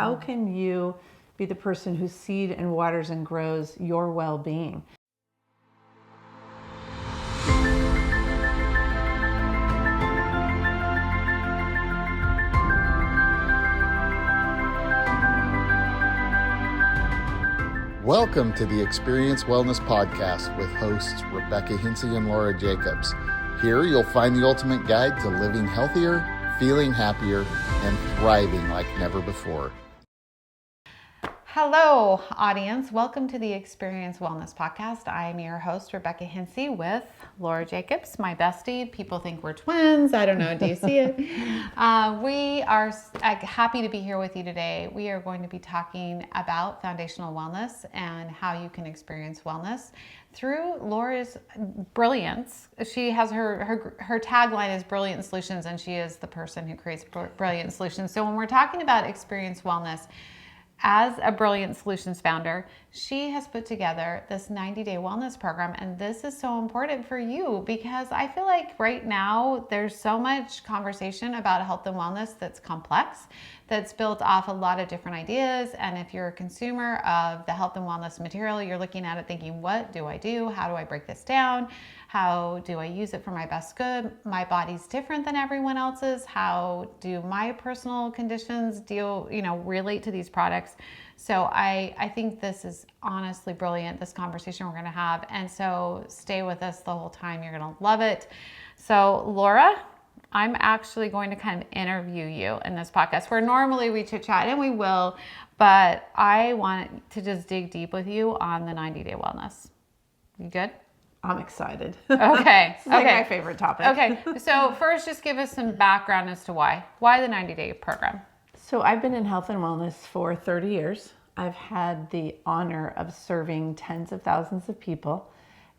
How can you be the person who seeds and waters and grows your well-being? Welcome to the Experience Wellness Podcast with hosts Rebecca Hintze and Laura Jacobs. Here you'll find the ultimate guide to living healthier, feeling happier, and thriving like never before. Hello, audience. Welcome to the Experience Wellness Podcast. I'm your host, Rebecca Hintze, with Laura Jacobs, my bestie. People think we're twins. I don't know. Do you see it? We are happy to be here with you today. We are going to be talking about foundational wellness and how you can experience wellness through Laura's brilliance. She has her tagline is Brilliant Solutions, and she is the person who creates brilliant solutions. So when we're talking about experience wellness, as a Brilliant Solutions founder, she has put together this 90-day wellness program, and this is so important for you because I feel like right now there's so much conversation about health and wellness that's complex, that's built off a lot of different ideas, and if you're a consumer of the health and wellness material, you're looking at it thinking, what do I do? How do I break this down? How do I use it for my best good? My body's different than everyone else's. How do my personal conditions relate to these products? So I think this is honestly brilliant, this conversation we're going to have. And so stay with us the whole time. You're going to love it. So Laura, I'm actually going to kind of interview you in this podcast where normally we chit chat, and we will, but I want to just dig deep with you on the 90-day wellness. You good? I'm excited. Okay. It's like my favorite topic. Okay. So first, just give us some background as to why the 90-day program. So I've been in health and wellness for 30 years. I've had the honor of serving tens of thousands of people.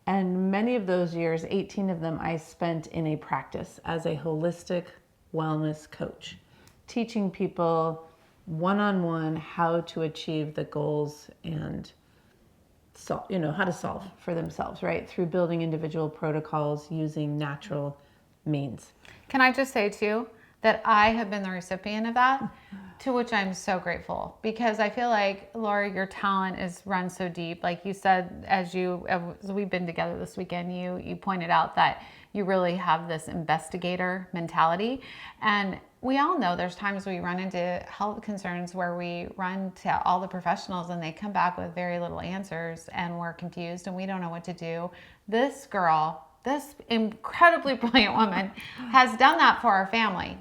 And many of those years, 18 of them, I spent in a practice as a holistic wellness coach, teaching people one-on-one how to achieve the goals and how to solve for themselves, right? Through building individual protocols using natural means. Can I just say too that I have been the recipient of that, to which I'm so grateful, because I feel like, Laura, your talent is run so deep. Like you said, as we've been together this weekend, you pointed out that you really have this investigator mentality. And we all know there's times we run into health concerns where we run to all the professionals and they come back with very little answers and we're confused and we don't know what to do. This girl, this incredibly brilliant woman, has done that for our family.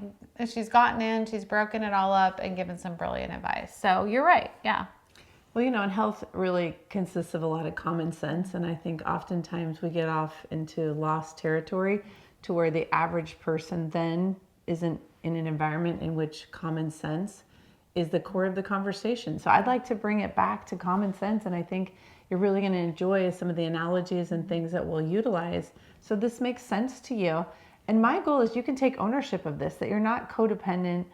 She's gotten in, she's broken it all up and given some brilliant advice. So you're right, yeah. Well, and health really consists of a lot of common sense. And I think oftentimes we get off into lost territory to where the average person then isn't in an environment in which common sense is the core of the conversation. So I'd like to bring it back to common sense. And I think you're really going to enjoy some of the analogies and things that we'll utilize. So this makes sense to you. And my goal is you can take ownership of this, that you're not codependent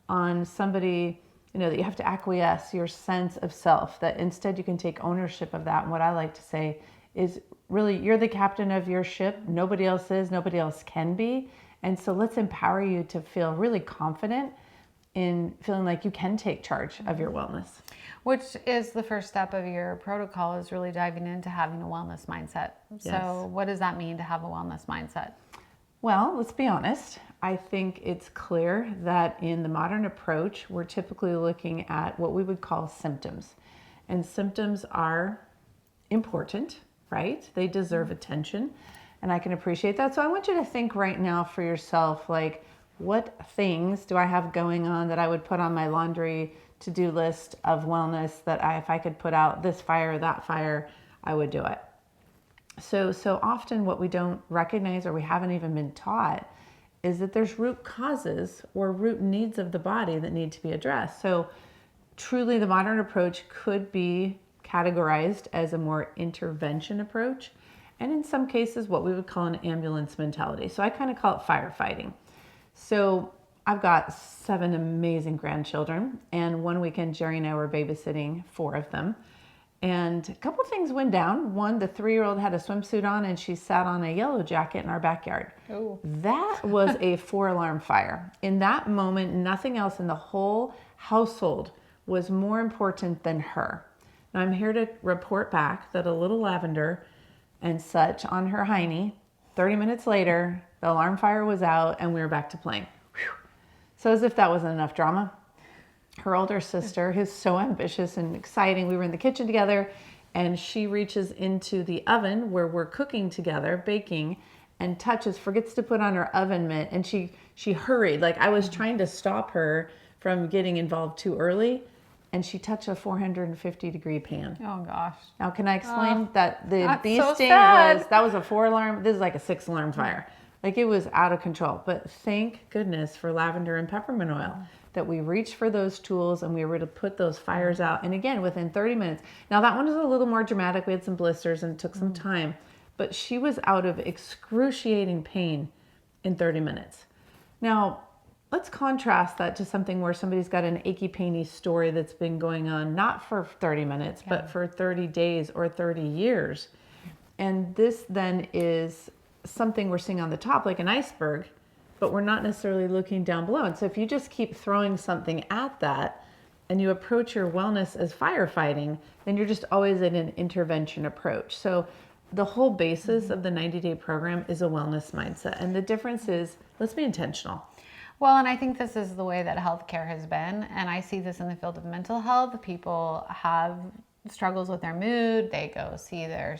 on somebody, that you have to acquiesce your sense of self, that instead you can take ownership of that. And what I like to say is really you're the captain of your ship. Nobody else is, nobody else can be. And so let's empower you to feel really confident in feeling like you can take charge of your wellness. Which is the first step of your protocol, is really diving into having a wellness mindset. Yes. So what does that mean to have a wellness mindset? Well, let's be honest. I think it's clear that in the modern approach, we're typically looking at what we would call symptoms. And symptoms are important, right? They deserve attention. And I can appreciate that. So I want you to think right now for yourself, like, what things do I have going on that I would put on my laundry to-do list of wellness that if I could put out this fire, that fire, I would do it. So often what we don't recognize or we haven't even been taught is that there's root causes or root needs of the body that need to be addressed. So truly the modern approach could be categorized as a more intervention approach, and in some cases what we would call an ambulance mentality. So I kind of call it firefighting. So I've got 7 amazing grandchildren, and one weekend Jerry and I were babysitting 4 of them. And a couple things went down. One, the 3-year-old had a swimsuit on and she sat on a yellow jacket in our backyard. Ooh. That was a 4-alarm fire. In that moment, nothing else in the whole household was more important than her. Now I'm here to report back that a little lavender and such on her hiney, 30 minutes later, the alarm fire was out and we were back to playing. Whew. So as if that wasn't enough drama, her older sister, who's so ambitious and exciting, we were in the kitchen together and she reaches into the oven where we're cooking together, baking, and forgets to put on her oven mitt, and she hurried. Like I was trying to stop her from getting involved too early, and she touched a 450-degree pan. Oh gosh. Now, can I explain that the that's bee so sting sad. that was a 4-alarm, this is like a 6-alarm fire. Like it was out of control. But thank goodness for lavender and peppermint oil that we reached for those tools and we were able to put those fires out. And again, within 30 minutes. Now that one was a little more dramatic. We had some blisters and it took some time, but she was out of excruciating pain in 30 minutes. Now, let's contrast that to something where somebody's got an achy, painy story that's been going on, not for 30 minutes, but for 30 days or 30 years. And this then is something we're seeing on the top, like an iceberg, but we're not necessarily looking down below. And so if you just keep throwing something at that and you approach your wellness as firefighting, then you're just always in an intervention approach. So the whole basis of the 90-day program is a wellness mindset. And the difference is, let's be intentional. Well, and I think this is the way that healthcare has been. And I see this in the field of mental health. People have struggles with their mood. They go see their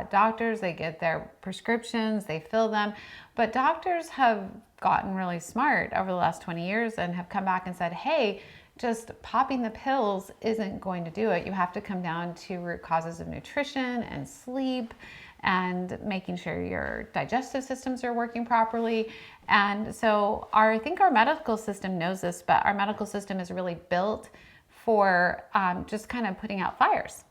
doctors. They get their prescriptions. They fill them. But doctors have gotten really smart over the last 20 years and have come back and said, hey, just popping the pills isn't going to do it. You have to come down to root causes of nutrition and sleep and making sure your digestive systems are working properly. And so I think our medical system knows this, but our medical system is really built for just kind of putting out fires.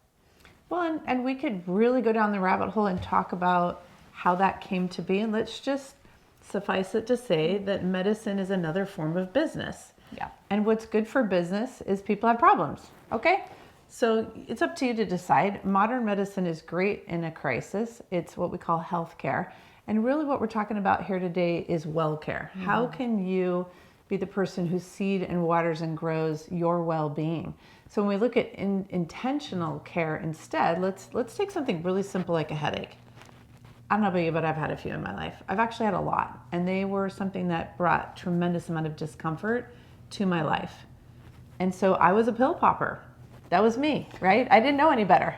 Well, and we could really go down the rabbit hole and talk about how that came to be. And let's just suffice it to say that medicine is another form of business. Yeah. And what's good for business is people have problems. Okay? So it's up to you to decide. Modern medicine is great in a crisis. It's what we call healthcare. And really what we're talking about here today is well care. Mm-hmm. How can you be the person who seed and waters and grows your well-being? So when we look at intentional care instead, let's take something really simple like a headache. I don't know about you, but I've had a few in my life. I've actually had a lot. And they were something that brought tremendous amount of discomfort to my life. And so I was a pill popper. That was me, right? I didn't know any better.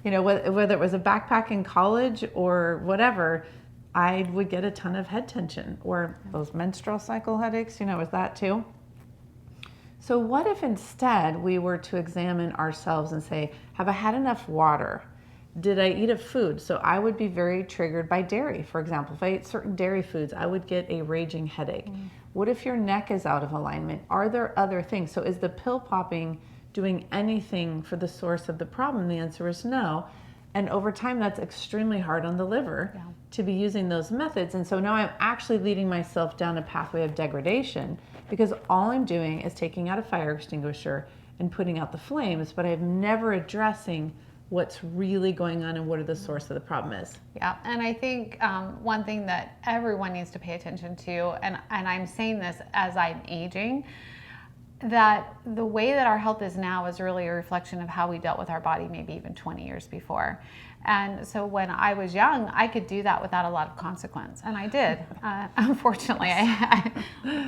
You know, whether it was a backpack in college or whatever, I would get a ton of head tension or those menstrual cycle headaches, was that too? So what if instead we were to examine ourselves and say, have I had enough water? Did I eat a food? So I would be very triggered by dairy. For example, if I ate certain dairy foods, I would get a raging headache. What if your neck is out of alignment? Are there other things? So is the pill popping doing anything for the source of the problem? The answer is no. And over time, that's extremely hard on the liver to be using those methods. And so now I'm actually leading myself down a pathway of degradation because all I'm doing is taking out a fire extinguisher and putting out the flames, but I'm never addressing what's really going on and what the source of the problem is. Yeah, and I think one thing that everyone needs to pay attention to, and I'm saying this as I'm aging, that the way that our health is now is really a reflection of how we dealt with our body maybe even 20 years before. And so when I was young, I could do that without a lot of consequence. And I did. Unfortunately,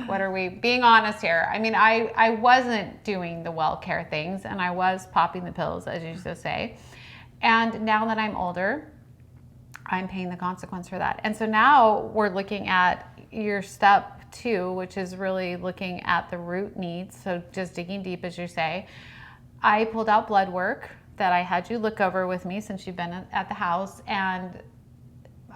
what are we being honest here? I mean, I wasn't doing the well care things and I was popping the pills, as you so say. And now that I'm older, I'm paying the consequence for that. And so now we're looking at your step 2, which is really looking at the root needs. So just digging deep, as you say. I pulled out blood work that I had you look over with me since you've been at the house. And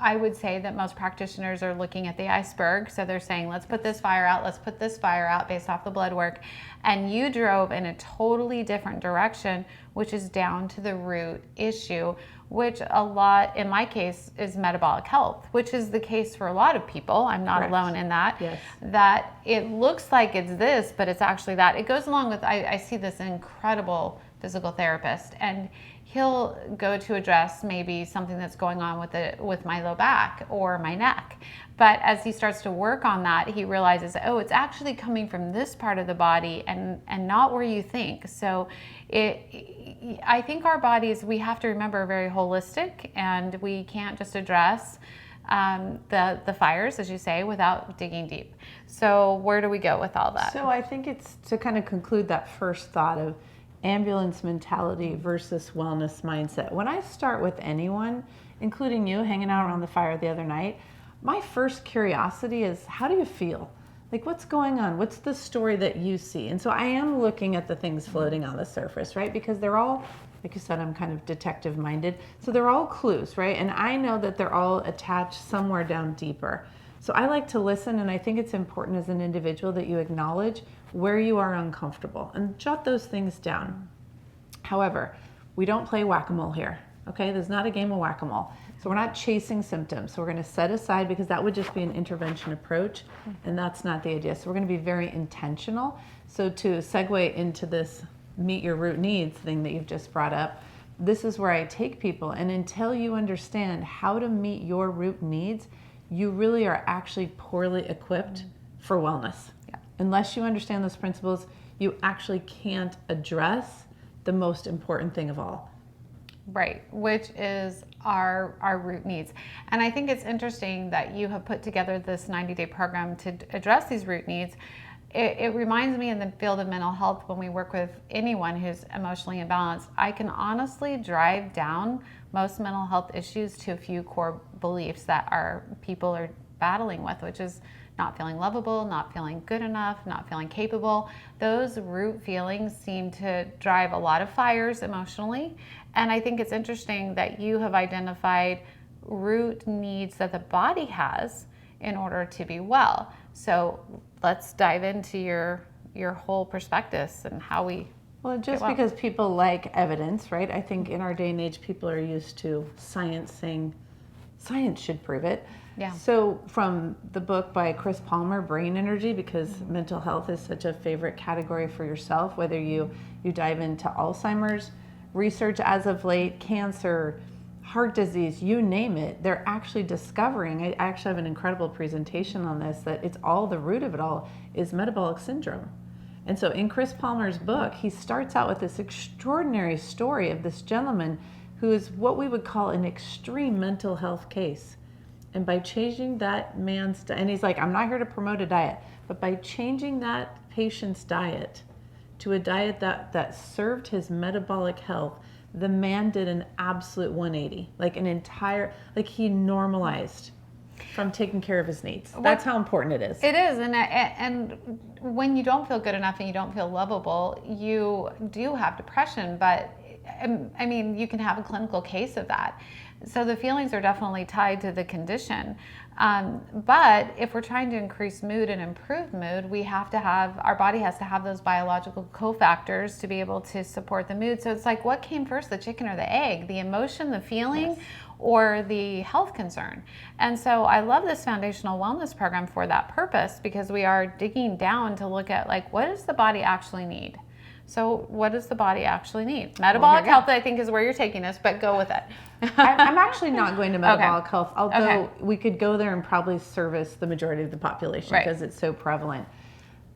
I would say that most practitioners are looking at the iceberg. So they're saying, let's put this fire out, let's put this fire out based off the blood work. And you drove in a totally different direction, which is down to the root issue, which a lot, in my case, is metabolic health, which is the case for a lot of people. I'm not Correct. alone in that. Yes. That it looks like it's this, but it's actually that. It goes along with, I see this incredible physical therapist, and he'll go to address maybe something that's going on with my low back or my neck. But as he starts to work on that, he realizes, oh, it's actually coming from this part of the body and not where you think. So I think our bodies, we have to remember, are very holistic, and we can't just address the fires, as you say, without digging deep. So where do we go with all that? So I think it's to kind of conclude that first thought of ambulance mentality versus wellness mindset. When I start with anyone, including you hanging out around the fire the other night, my first curiosity is, how do you feel? Like, what's going on? What's the story that you see? And so I am looking at the things floating on the surface, right? Because they're all, like you said, I'm kind of detective minded. So they're all clues, right? And I know that they're all attached somewhere down deeper. So I like to listen, and I think it's important as an individual that you acknowledge where you are uncomfortable and jot those things down. However, we don't play whack-a-mole here, okay? There's not a game of whack-a-mole. So we're not chasing symptoms. So we're going to set aside, because that would just be an intervention approach, and that's not the idea. So we're going to be very intentional. So to segue into this meet your root needs thing that you've just brought up, this is where I take people, and until you understand how to meet your root needs, you really are actually poorly equipped for wellness. Yeah. Unless you understand those principles, you actually can't address the most important thing of all. Right, which is our root needs. And I think it's interesting that you have put together this 90-day program to address these root needs. It reminds me, in the field of mental health, when we work with anyone who's emotionally imbalanced, I can honestly drive down most mental health issues to a few core beliefs that our people are battling with, which is not feeling lovable, not feeling good enough, not feeling capable. Those root feelings seem to drive a lot of fires emotionally. And I think it's interesting that you have identified root needs that the body has in order to be well. So let's dive into your whole prospectus and how we... Well, just because people like evidence, right? I think in our day and age, people are used to science saying science should prove it. Yeah. So from the book by Chris Palmer, Brain Energy, because mental health is such a favorite category for yourself, whether you dive into Alzheimer's research as of late, cancer, heart disease, you name it, they're actually discovering, I actually have an incredible presentation on this, that it's all, the root of it all is metabolic syndrome. And so in Chris Palmer's book, he starts out with this extraordinary story of this gentleman who is what we would call an extreme mental health case. And by changing that man's, and he's like, I'm not here to promote a diet, but by changing that patient's diet to a diet that served his metabolic health, the man did an absolute 180, like an entire, like he normalized from taking care of his needs. That's how important it is. It is, and when you don't feel good enough and you don't feel lovable, you do have depression, but I mean, you can have a clinical case of that. So the feelings are definitely tied to the condition. But if we're trying to increase mood and improve mood, we have to have, our body has to have those biological cofactors to be able to support the mood. So it's like, what came first, the chicken or the egg? The emotion, the feeling, yes, or the health concern? And so I love this foundational wellness program for that purpose, because we are digging down to look at, like, what does the body actually need? So what does the body actually need? Metabolic health, I think, is where you're taking us, but go with it. I'm actually not going to metabolic health, although we could go there and probably service the majority of the population because it's so prevalent.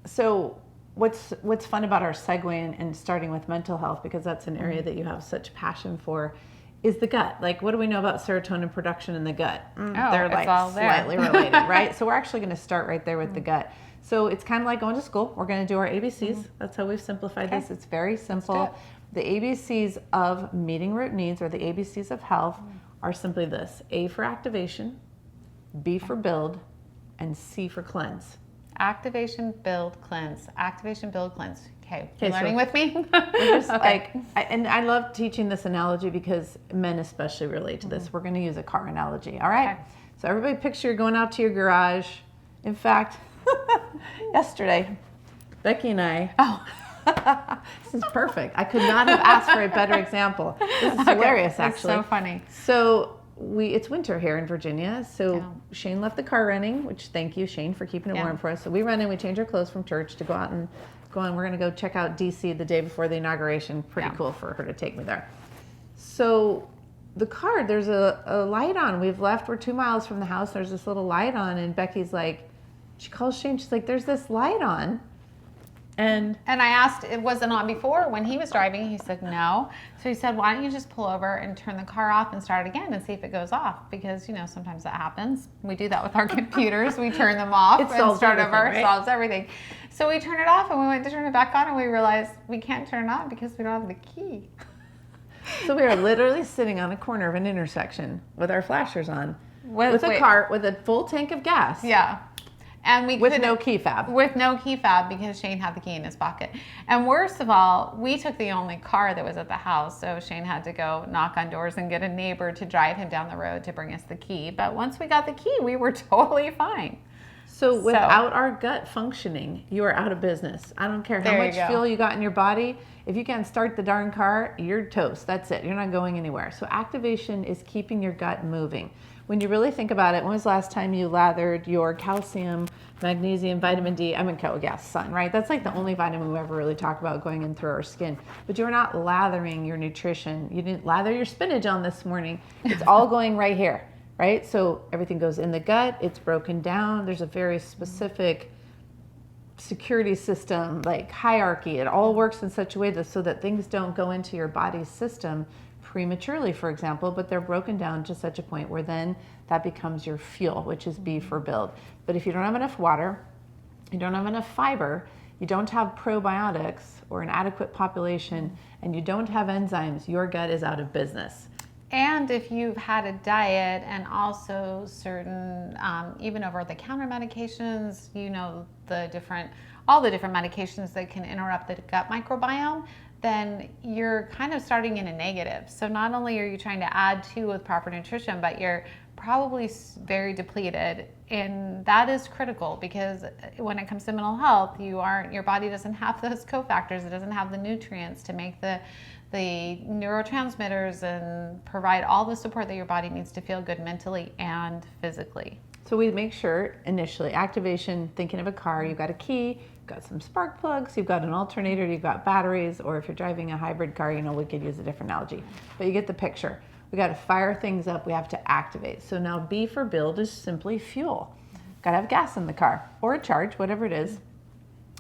So what's fun about our segue and starting with mental health, because that's an area that you have such passion for, is the gut. Like, what do we know about serotonin production in the gut? They're like slightly related, right? So we're actually going to start right there with the gut. So it's kind of like going to school. We're going to do our ABCs. That's how we've simplified this. It's very simple. The ABCs of meeting root needs, or the ABCs of health, are simply this: A for activation, B for build, and C for cleanse. Activation, build, cleanse. Activation, build, cleanse. Okay, you learning with me? We're just and I love teaching this analogy because men especially relate to this. We're going to use a car analogy, all right? So everybody picture you're going out to your garage. In fact, yesterday, Becky and I This is perfect. I could not have asked for a better example. This is hilarious, actually. It's so funny. So it's winter here in Virginia. So Yeah. Shane left the car running, which thank you, Shane, for keeping it Yeah. warm for us. So we run in, we change our clothes from church to go out and go on. We're going to go check out DC the day before the inauguration. Pretty cool for her to take me there. So the car, there's a light on. We're 2 miles from the house. There's this little light on, and Becky's like, she calls Shane. She's like, there's this light on. And I asked, it wasn't on before when he was driving. He said no. So he said, why don't you just pull over and turn the car off and start again and see if it goes off? Because, sometimes that happens. We do that with our computers. We turn them off and start over. Right? Solves everything. So we turn it off and we went to turn it back on and we realized we can't turn it on because we don't have the key. So we are literally sitting on a corner of an intersection with our flashers on, with a car with a full tank of gas. Yeah. And with no key fob. With no key fob because Shane had the key in his pocket. And worst of all, we took the only car that was at the house. So Shane had to go knock on doors and get a neighbor to drive him down the road to bring us the key. But once we got the key, we were totally fine. So without our gut functioning, you are out of business. I don't care how much fuel you got in your body. If you can't start the darn car, you're toast. That's it. You're not going anywhere. So activation is keeping your gut moving. When you really think about it, when was the last time you lathered your calcium, magnesium, vitamin D? sun, right? That's like the only vitamin we ever really talk about going in through our skin. But you're not lathering your nutrition. You didn't lather your spinach on this morning. It's all going right here, right? So everything goes in the gut. It's broken down. There's a very specific security system, like hierarchy. It all works in such a way so that things don't go into your body's system prematurely, for example, but they're broken down to such a point where then that becomes your fuel, which is B for build. But if you don't have enough water, you don't have enough fiber, you don't have probiotics or an adequate population, and you don't have enzymes, your gut is out of business. And if you've had a diet and also certain, even over-the-counter medications, all the different medications that can interrupt the gut microbiome, then you're kind of starting in a negative. So not only are you trying to add to with proper nutrition, but you're probably very depleted. And that is critical because when it comes to mental health, your body doesn't have those cofactors. It doesn't have the nutrients to make the neurotransmitters and provide all the support that your body needs to feel good mentally and physically. So we make sure initially activation, thinking of a car, you've got a key, you've got some spark plugs, you've got an alternator, you've got batteries, or if you're driving a hybrid car, we could use a different analogy. But you get the picture. We got to fire things up. We have to activate. So now B for build is simply fuel. Got to have gas in the car or a charge, whatever it is,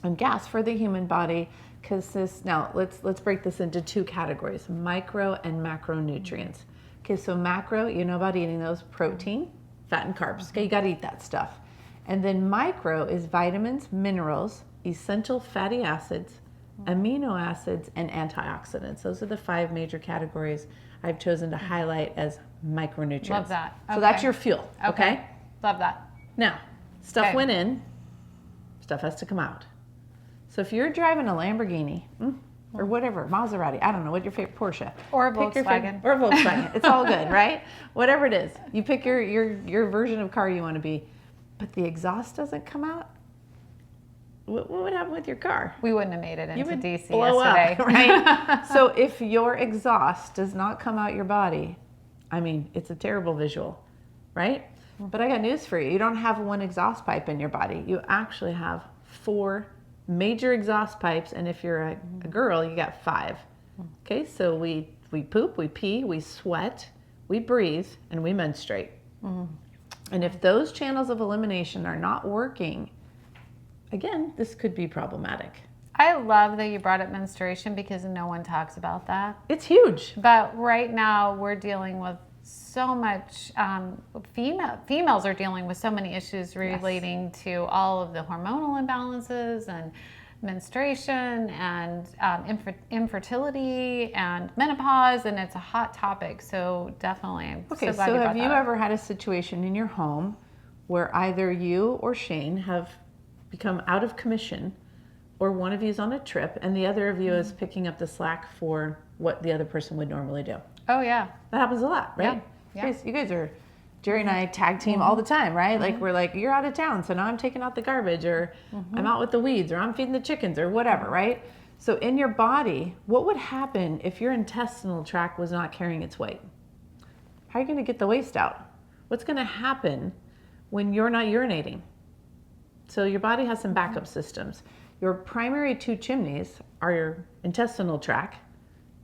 and gas for the human body. Because now let's break this into two categories: micro and macronutrients. Okay, so macro, you know about eating those: protein, fat, and carbs. Okay, you got to eat that stuff. And then micro is vitamins, minerals, essential fatty acids, amino acids, and antioxidants. Those are the 5 major categories I've chosen to highlight as micronutrients. Love that. So that's your fuel. Okay. Love that. Now, stuff went in, stuff has to come out. So if you're driving a Lamborghini or whatever, Maserati, I don't know, what your favorite, Porsche. Or a Volkswagen. Or a Volkswagen. It's all good, right? Whatever it is. You pick your version of car you want to be. But the exhaust doesn't come out. What would happen with your car? We wouldn't have made it into DC blow yesterday. up, right? So if your exhaust does not come out your body, it's a terrible visual, right? But I got news for you. You don't have one exhaust pipe in your body. You actually have 4 major exhaust pipes, and if you're a girl, you got 5. Okay, so we poop, we pee, we sweat, we breathe, and we menstruate. And if those channels of elimination are not working, again, this could be problematic. I love that you brought up menstruation because no one talks about that. It's huge. But right now we're dealing with so much, females are dealing with so many issues relating to all of the hormonal imbalances and menstruation and infertility and menopause, and it's a hot topic. So definitely, I'm so glad you brought that up. Have you ever had a situation in your home where either you or Shane have become out of commission, or one of you is on a trip and the other of you is picking up the slack for what the other person would normally do? Oh yeah, that happens a lot, right? Yeah. You guys are, Jerry and I tag team all the time, right? Like we're like, you're out of town, so now I'm taking out the garbage, or I'm out with the weeds, or I'm feeding the chickens, or whatever, right? So in your body, what would happen if your intestinal tract was not carrying its weight? How are you going to get the waste out? What's going to happen when you're not urinating? So your body has some backup systems. Your primary two chimneys are your intestinal tract.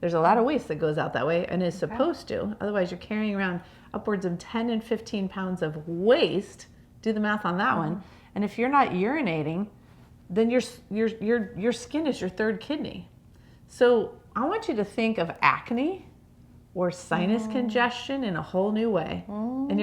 There's a lot of waste that goes out that way and is supposed to. Otherwise, you're carrying around upwards of 10 and 15 pounds of waste. Do the math on that one. And if you're not urinating, then your skin is your third kidney. So I want you to think of acne or sinus congestion in a whole new way. And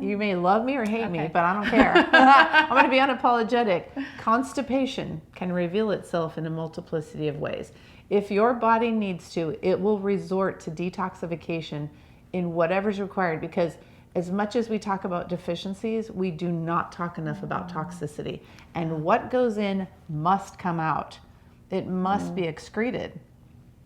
you may love me or hate me, but I don't care. I'm going to be unapologetic. Constipation can reveal itself in a multiplicity of ways. If your body needs to, it will resort to detoxification in whatever's required, because as much as we talk about deficiencies, we do not talk enough about toxicity. And what goes in must come out. It must be excreted.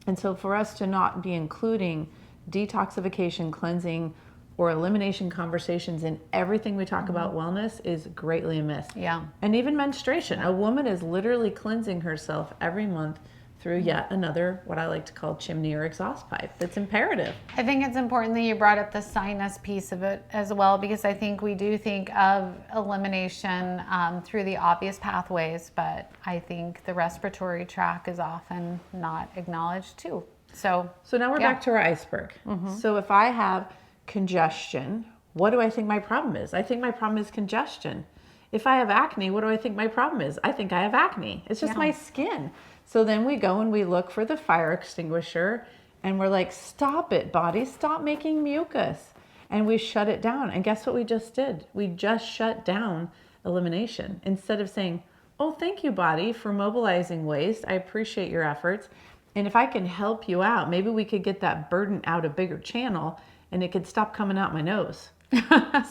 And so for us to not be including detoxification, cleansing, or elimination conversations in everything we talk about wellness is greatly amiss. Yeah. And even menstruation. A woman is literally cleansing herself every month through yet another, what I like to call chimney or exhaust pipe. That's imperative. I think it's important that you brought up the sinus piece of it as well, because I think we do think of elimination through the obvious pathways, but I think the respiratory tract is often not acknowledged too. So now we're back to our iceberg. So if I have congestion, what do I think my problem is? I think my problem is congestion. If I have acne, what do I think my problem is? I think I have acne. It's just my skin. So then we go and we look for the fire extinguisher and we're like, stop it, body, stop making mucus. And we shut it down. And guess what we just did? We just shut down elimination. Instead of saying, oh, thank you, body, for mobilizing waste. I appreciate your efforts. And if I can help you out, maybe we could get that burden out a bigger channel and it could stop coming out my nose.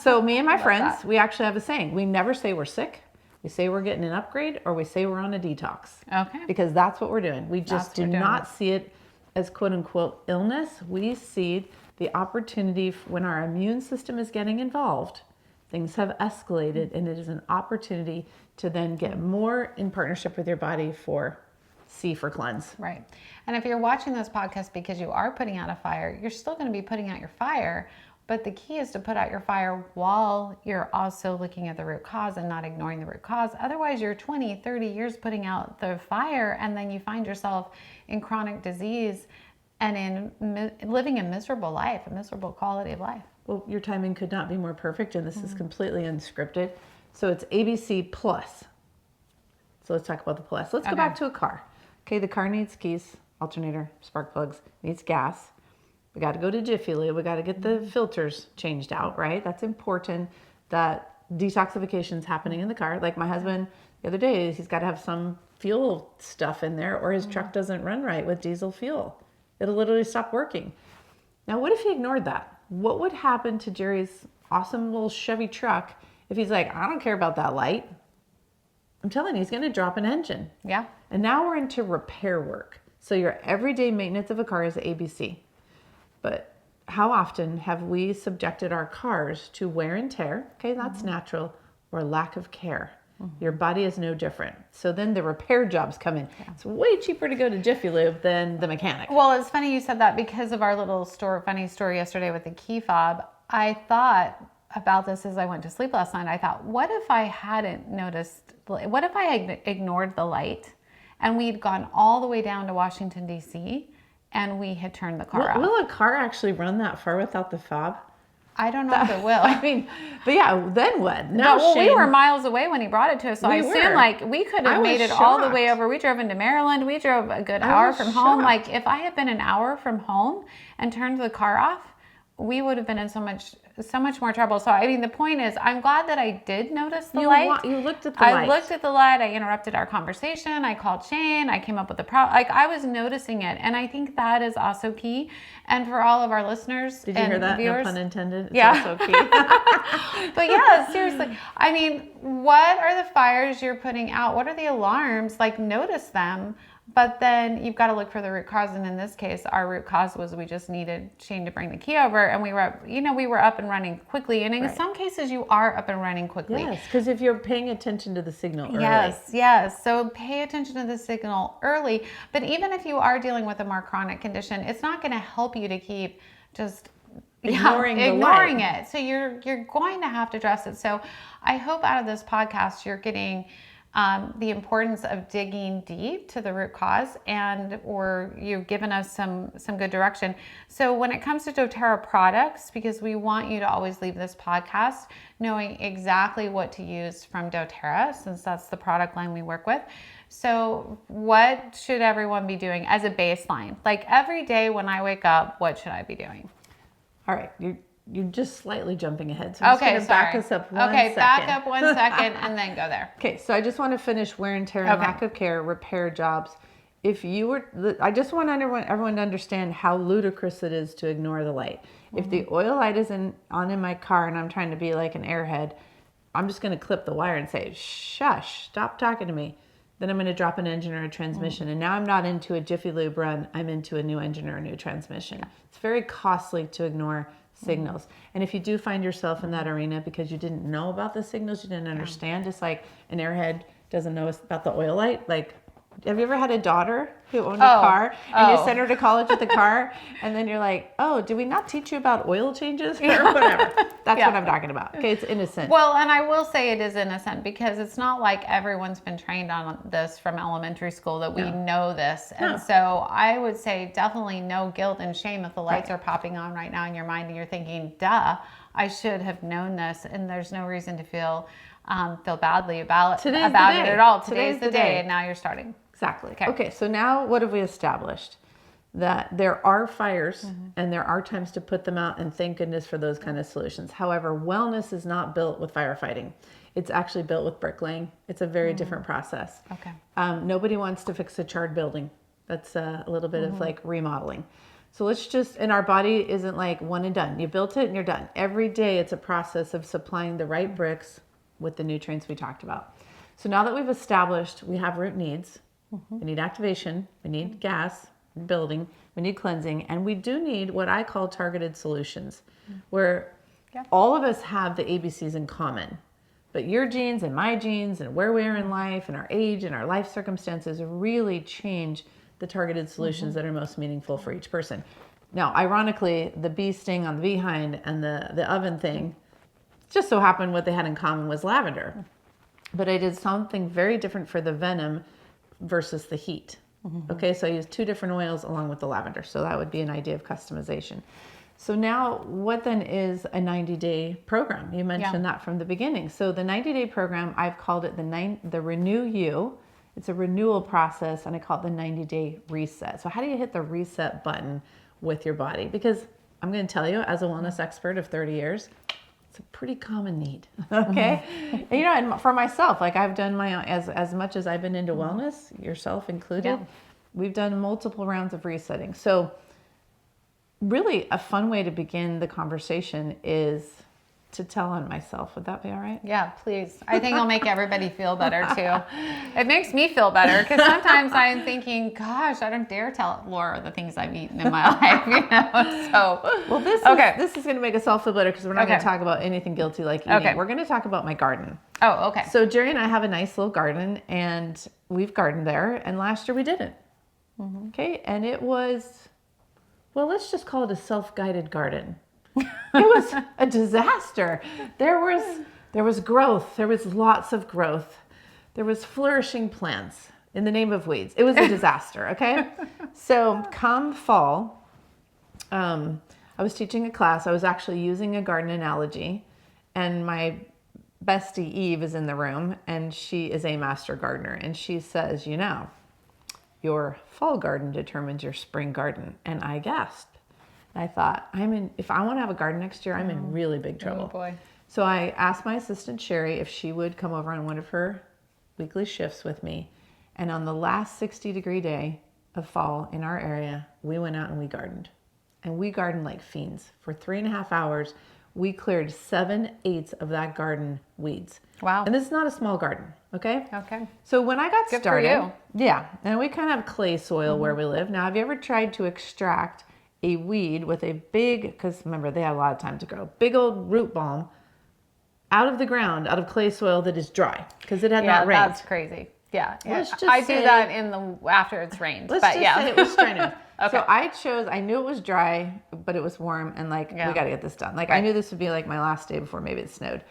So me and my friends, we actually have a saying. We never say we're sick. We say we're getting an upgrade, or we say we're on a detox. Okay. Because that's what we're doing. We just do not see it as quote unquote illness. We see the opportunity when our immune system is getting involved. Things have escalated, and it is an opportunity to then get more in partnership with your body for C for cleanse. Right. And if you're watching this podcast because you are putting out a fire, you're still going to be putting out your fire. But the key is to put out your fire while you're also looking at the root cause and not ignoring the root cause. Otherwise, you're 20, 30 years putting out the fire, and then you find yourself in chronic disease and in living a miserable life, a miserable quality of life. Well, your timing could not be more perfect, and this is completely unscripted. So it's ABC plus. So let's talk about the plus. Let's go back to a car. Okay, the car needs keys, alternator, spark plugs, needs gas. We got to go to Jiffy Lube. We got to get the filters changed out, right? That's important that detoxification is happening in the car. Like my husband the other day, he's got to have some fuel stuff in there or his truck doesn't run right with diesel fuel. It'll literally stop working. Now, what if he ignored that? What would happen to Jerry's awesome little Chevy truck if he's like, I don't care about that light? I'm telling you, he's going to drop an engine. Yeah. And now we're into repair work. So your everyday maintenance of a car is ABC. But how often have we subjected our cars to wear and tear? Okay, that's natural, or lack of care. Your body is no different. So then the repair jobs come in. It's way cheaper to go to Jiffy Lube than the mechanic. Well, it's funny you said that because of our little funny story yesterday with the key fob. I thought about this as I went to sleep last night. I thought, what if I hadn't noticed, what if I had ignored the light and we'd gone all the way down to Washington, D.C., and we had turned the car off? Will a car actually run that far without the fob? I don't know if it will. I mean, but yeah, then what? Now, well, we were miles away when he brought it to us, so I assume like we could have made it all the way over. We drove into Maryland. We drove a good hour from home. Like if I had been an hour from home and turned the car off, we would have been in so much more trouble. So I mean, the point is, I'm glad that I did notice the light. You looked at the light. I looked at the light. I interrupted our conversation. I called Shane. I came up with the problem. Like I was noticing it, and I think that is also key. And for all of our listeners, did you hear that? Viewers, no pun intended. It's also key. But yeah, seriously. I mean, what are the fires you're putting out? What are the alarms? Like, notice them. But then you've got to look for the root cause. And in this case, our root cause was we just needed Shane to bring the key over, and we were up and running quickly. And in some cases, you are up and running quickly. Yes, because if you're paying attention to the signal early. Yes. So pay attention to the signal early. But even if you are dealing with a more chronic condition, it's not going to help you to keep just ignoring it. So you're going to have to address it. So I hope out of this podcast you're getting the importance of digging deep to the root cause, or you've given us some good direction. So when it comes to doTERRA products, because we want you to always leave this podcast knowing exactly what to use from doTERRA, since that's the product line we work with. So what should everyone be doing as a baseline? Like every day when I wake up, what should I be doing? All right, you're just slightly jumping ahead. So I'm just going to back us up one second. Back up 1 second and then go there. Okay, so I just want to finish wear and tear and lack of care, repair jobs. I just want everyone to understand how ludicrous it is to ignore the light. Mm-hmm. If the oil light isn't on in my car and I'm trying to be like an airhead, I'm just going to clip the wire and say, shush, stop talking to me. Then I'm going to drop an engine or a transmission. And now I'm not into a Jiffy Lube run. I'm into a new engine or a new transmission. It's very costly to ignore signals. And if you do find yourself in that arena because you didn't know about the signals, you didn't understand, just like an airhead doesn't know about the oil light. Like, have you ever had a daughter who owned a car and you sent her to college with the car and then you're like, oh, did we not teach you about oil changes or whatever? That's what I'm talking about. Okay, it's innocent. Well, and I will say it is innocent because it's not like everyone's been trained on this from elementary school that we know this. And so I would say definitely no guilt and shame if the lights are popping on right now in your mind and you're thinking, duh, I should have known this, and there's no reason to feel badly about it at all. Today's the day, and now you're starting. Exactly. Okay, so now what have we established? That there are fires and there are times to put them out, and thank goodness for those kind of solutions. However, wellness is not built with firefighting. It's actually built with bricklaying. It's a very different process. Okay. Nobody wants to fix a charred building. That's a little bit of like remodeling. So let's and our body isn't like one and done. You built it and you're done. Every day it's a process of supplying the right bricks with the nutrients we talked about. So now that we've established we have root needs, we need activation, we need gas, building, we need cleansing, and we do need what I call targeted solutions, where all of us have the ABCs in common. But your genes and my genes and where we are in life and our age and our life circumstances really change the targeted solutions that are most meaningful for each person. Now, ironically, the bee sting on the behind and the oven thing, just so happened what they had in common was lavender. But I did something very different for the venom versus the heat. Okay, so I used 2 different oils along with the lavender. So that would be an idea of customization. So now what then is a 90-day program? You mentioned that from the beginning. So the 90-day program, I've called it the Renew You. It's a renewal process, and I call it the 90-day reset. So how do you hit the reset button with your body? Because I'm going to tell you, as a wellness expert of 30 years, it's a pretty common need. Okay. And, and for myself, like I've done my own, as much as I've been into wellness, yourself included, we've done multiple rounds of resetting. So really a fun way to begin the conversation is to tell on myself. Would that be all right? Yeah, please. I think it'll make everybody feel better too. It makes me feel better because sometimes I'm thinking, gosh, I don't dare tell Laura the things I've eaten in my life, So, well, this is going to make us all feel better because we're not going to talk about anything guilty like eating. Okay. We're going to talk about my garden. Oh, okay. So Jerry and I have a nice little garden, and we've gardened there. And last year we didn't. Okay, and it was, well, let's just call it a self-guided garden. It was a disaster. There was growth. There was lots of growth. There was flourishing plants in the name of weeds. It was a disaster, okay? So come fall, I was teaching a class. I was actually using a garden analogy, and my bestie Eve is in the room, and she is a master gardener, and she says, your fall garden determines your spring garden. And I gasped. I thought, if I want to have a garden next year, I'm in really big trouble. Oh boy. So I asked my assistant Sherry if she would come over on one of her weekly shifts with me. And on the last 60-degree day of fall in our area, we went out and we gardened. And we gardened like fiends. For 3.5 hours, we cleared 7/8 of that garden weeds. Wow. And this is not a small garden, okay? Okay. So when I got Good for started, you. yeah, and we kind of have clay soil where we live. Now, have you ever tried to extract a weed with a big, because remember, they have a lot of time to grow, big old root balm out of the ground, out of clay soil that is dry, because it had not rained. That's crazy. Yeah. Let's just I say- do that after it's rained. Let's but just yeah. say it was strenuous. Okay. So I knew it was dry, but it was warm, and we got to get this done. Like, I knew this would be like my last day before maybe it snowed.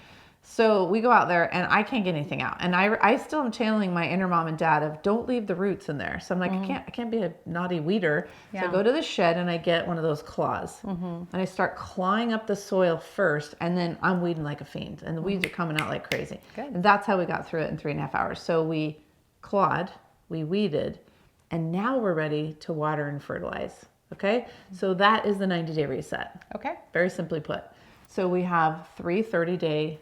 So we go out there, and I can't get anything out. And I still am channeling my inner mom and dad of don't leave the roots in there. So I'm like, I can't be a naughty weeder. Yeah. So I go to the shed and I get one of those claws, and I start clawing up the soil first, and then I'm weeding like a fiend, and the weeds are coming out like crazy. Good. And that's how we got through it in 3.5 hours. So we clawed, we weeded, and now we're ready to water and fertilize. Okay, so that is the 90-day reset. Okay. Very simply put. So we have 3 30-day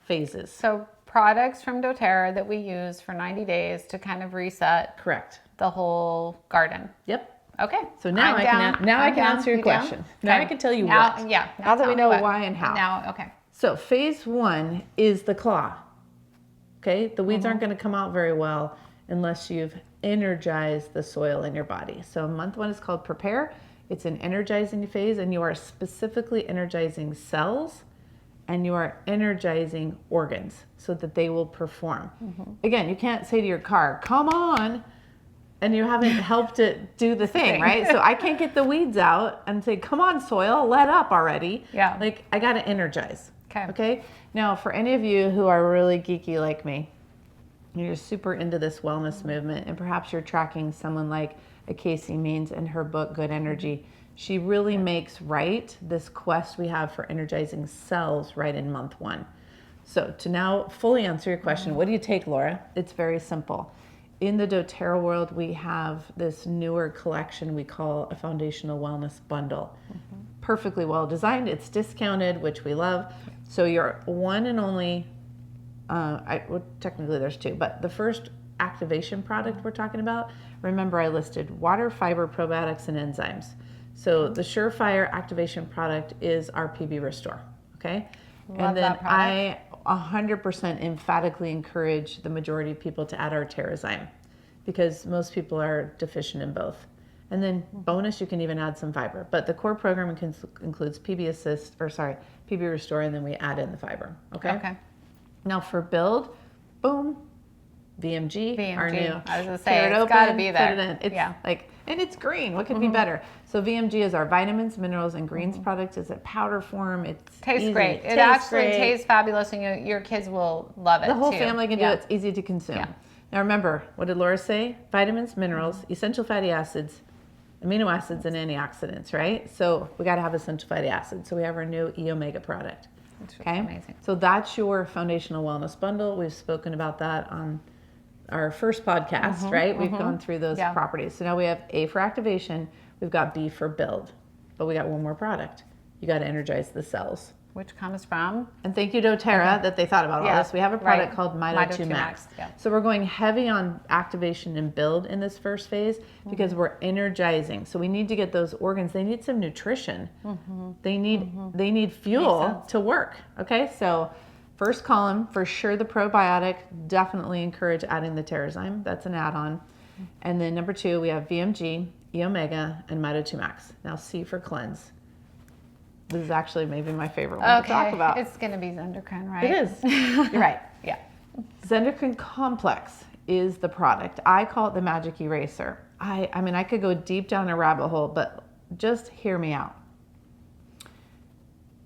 phases. So products from doTERRA that we use for 90 days to kind of reset Correct. the whole garden. Yep. Okay. So now I'm I down. can I'm down. answer your You down? question. Now Okay. I can tell you now, what. Yeah. Now that we tell know what. why and how. Now, okay. So phase 1 is the claw. Okay, the weeds aren't going to come out very well unless you've energized the soil in your body. So month 1 is called prepare. It's an energizing phase, and you are specifically energizing cells, and you are energizing organs so that they will perform. Again, you can't say to your car, come on, and you haven't helped it do the thing, right? So I can't get the weeds out and say, come on, soil, let up already. Yeah. Like, I got to energize. Okay. Okay. Now, for any of you who are really geeky like me, you're super into this wellness movement, and perhaps you're tracking someone like a Casey Means in her book, Good Energy. She really makes this quest we have for energizing cells right in month 1. So to now fully answer your question, what do you take, Laura? It's very simple. In the doTERRA world, we have this newer collection we call a foundational wellness bundle. Perfectly well designed. It's discounted, which we love. So your one and only, technically there's 2, but the first activation product we're talking about, remember I listed water, fiber, probiotics, and enzymes. So the surefire activation product is our PB Restore, okay? Love and then that product. I 100% emphatically encourage the majority of people to add our Terrazyme because most people are deficient in both. And then bonus, you can even add some fiber. But the core program includes PB Restore, and then we add in the fiber, okay? Okay. Now for build, boom, VMG, our new. I was gonna say, tear it it's open, gotta be there. Put it in. It's Yeah. and it's green. What could be better? So VMG is our vitamins, minerals, and greens product. It's a powder form. It's Tastes easy. great. It Tastes actually great. tastes fabulous, and your kids will love it. The whole too. family can do Yeah. it. It's easy to consume. Yeah. Now remember, what did Laura say? Vitamins, minerals, essential fatty acids, amino acids, and antioxidants, right? So we got to have essential fatty acids. So we have our new E-Omega product. It's Okay. amazing. So that's your foundational wellness bundle. We've spoken about that on our first podcast, right? We've gone through those Yeah. properties. So now we have A for activation. We've got B for build, but we got one more product. You got to energize the cells. Which comes from? And thank you, doTERRA, that they thought about all Yeah, this. We have a product right. called Mito 2 2 Max. Yeah. So we're going heavy on activation and build in this first phase because we're energizing. So we need to get those organs. They need some nutrition. They need fuel to work. Okay, so first column, for sure the probiotic. Definitely encourage adding the Terrazyme. That's an add-on. And then number 2, we have VMG, E-Omega, and Mito 2 Max. Now C for cleanse. This is actually maybe my favorite one to talk about. It's going to be Zendocrine, right? It is. You're right. Yeah. Zendocrine Complex is the product. I call it the magic eraser. I mean, I could go deep down a rabbit hole, but just hear me out.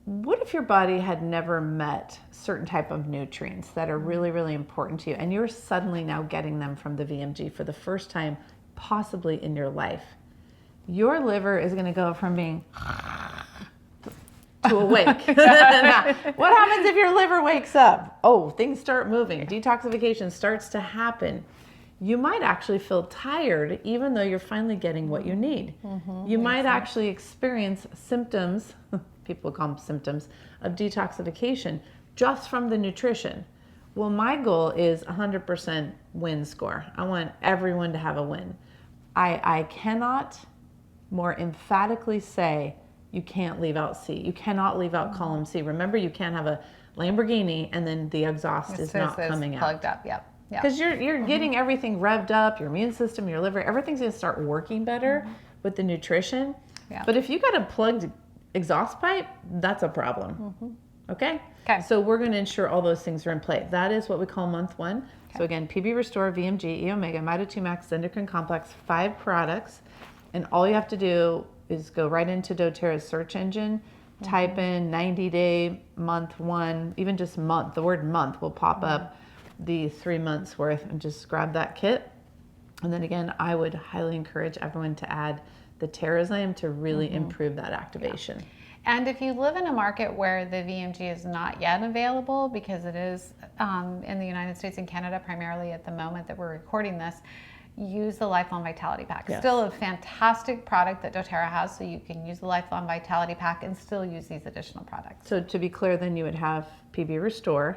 What if your body had never met certain type of nutrients that are really, really important to you, and you're suddenly now getting them from the VMG for the first time, possibly in your life? Your liver is going to go from being to awake. Now, what happens if your liver wakes up? Oh, things start moving. Detoxification starts to happen. You might actually feel tired even though you're finally getting what you need. You might actually experience symptoms, people call them symptoms, of detoxification just from the nutrition. Well, my goal is 100% win score. I want everyone to have a win. I cannot more emphatically say you can't leave out C. You cannot leave out column C. Remember, you can't have a Lamborghini and then the exhaust is not coming out. Plugged up, yep. Because you're getting everything revved up, your immune system, your liver, everything's going to start working better with the nutrition. Yeah. But if you got a plugged exhaust pipe, that's a problem. Okay? So we're going to ensure all those things are in play. That is what we call month 1. Okay. So again, PB Restore, VMG, E Omega, Mito 2 Max, Endocrine Complex, 5 products. And all you have to do is go right into doTERRA's search engine, type in 90-day, month 1, even just month. The word month will pop up, the 3 months worth, and just grab that kit. And then again, I would highly encourage everyone to add the TerraZyme to really improve that activation. Yeah. And if you live in a market where the VMG is not yet available, because it is in the United States and Canada primarily at the moment that we're recording this, use the Lifelong Vitality Pack. Yes. Still a fantastic product that doTERRA has, so you can use the Lifelong Vitality Pack and still use these additional products. So to be clear, then you would have PB Restore,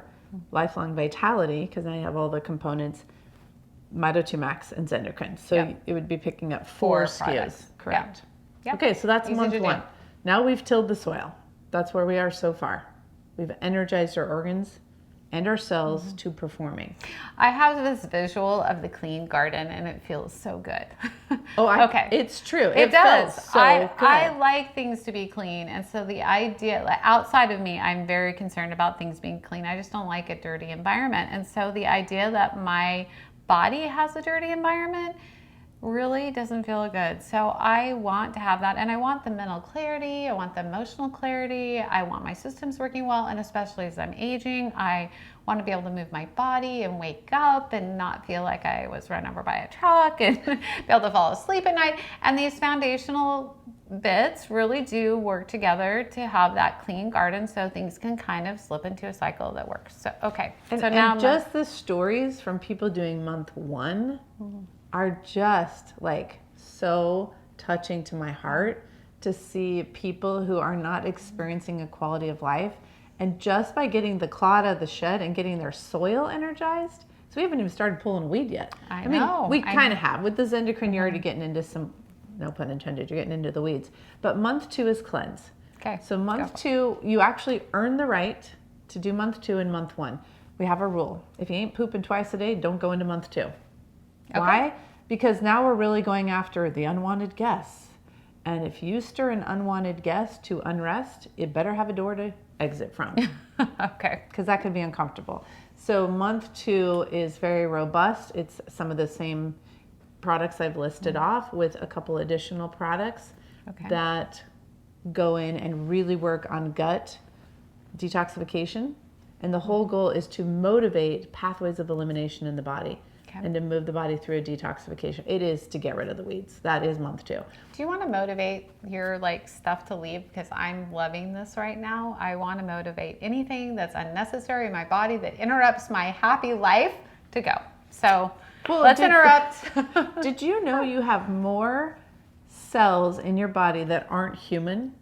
Lifelong Vitality, because then you have all the components, Mito 2 Max, and Zendocrine. So it would be picking up 4 SKUs. Products. Correct. Yep. Okay, so that's month 1. Now we've tilled the soil. That's where we are so far. We've energized our organs and our cells to performing. I have this visual of the clean garden and it feels so good. Okay. It's true. It does. So good. I like things to be clean. And so the idea, like outside of me, I'm very concerned about things being clean. I just don't like a dirty environment. And so the idea that my body has a dirty environment really doesn't feel good. So I want to have that, and I want the mental clarity, I want the emotional clarity, I want my systems working well, and especially as I'm aging, I want to be able to move my body and wake up and not feel like I was run over by a truck and be able to fall asleep at night. And these foundational bits really do work together to have that clean garden so things can kind of slip into a cycle that works. So, okay. So now just the stories from people doing month 1 are just like so touching to my heart, to see people who are not experiencing a quality of life, and just by getting the clod out of the shed and getting their soil energized. So we haven't even started pulling weed yet. I know. mean, we kind of have. With the Zendocrine, you're already getting into some, no pun intended, you're getting into the weeds. But month 2 is cleanse. Okay. So month 2, you actually earn the right to do month 2 and month 1. We have a rule. If you ain't pooping twice a day, don't go into month 2. Okay. Why? Because now we're really going after the unwanted guests. And if you stir an unwanted guest to unrest, it better have a door to exit from. Okay. Because that could be uncomfortable. So month 2 is very robust. It's some of the same products I've listed off with a couple additional products that go in and really work on gut detoxification. And the whole goal is to motivate pathways of elimination in the body. And to move the body through a detoxification. It is to get rid of the weeds. That is month 2. Do you want to motivate your stuff to leave? Because I'm loving this right now. I want to motivate anything that's unnecessary in my body that interrupts my happy life to go. So let's interrupt. Did you know you have more cells in your body that aren't human?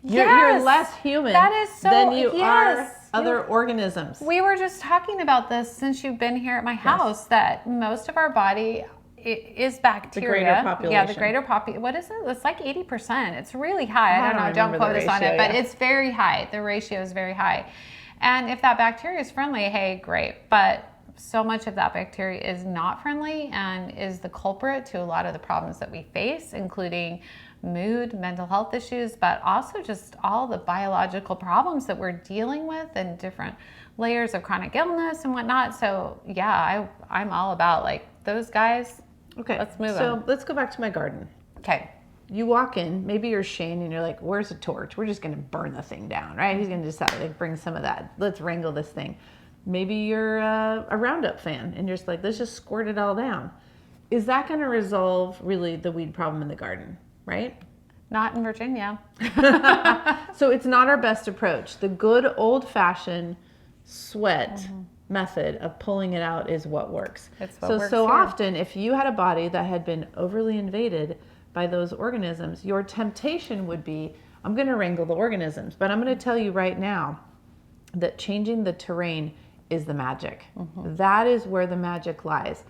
You're less human than you are other organisms. We were just talking about this since you've been here at my house, that most of our body is bacteria. The greater population. Yeah, the greater population. What is it? It's like 80%. It's really high. I don't know. Don't quote us on it, but it's very high. The ratio is very high. And if that bacteria is friendly, hey, great. But so much of that bacteria is not friendly and is the culprit to a lot of the problems that we face, including mood, mental health issues, but also just all the biological problems that we're dealing with and different layers of chronic illness and whatnot. So yeah, I'm all about those guys. Okay, let's move on. So let's go back to my garden. Okay. You walk in, maybe you're Shane and you're like, where's a torch? We're just going to burn the thing down, right? He's going to decide, bring some of that. Let's wrangle this thing. Maybe you're a Roundup fan and you're just like, let's just squirt it all down. Is that going to resolve really the weed problem in the garden? Right? Not in Virginia. So it's not our best approach. The good old-fashioned sweat method of pulling it out is what works. It's what works so here. Often, if you had a body that had been overly invaded by those organisms, your temptation would be, I'm going to wrangle the organisms. But I'm going to tell you right now that changing the terrain is the magic. That is where the magic lies.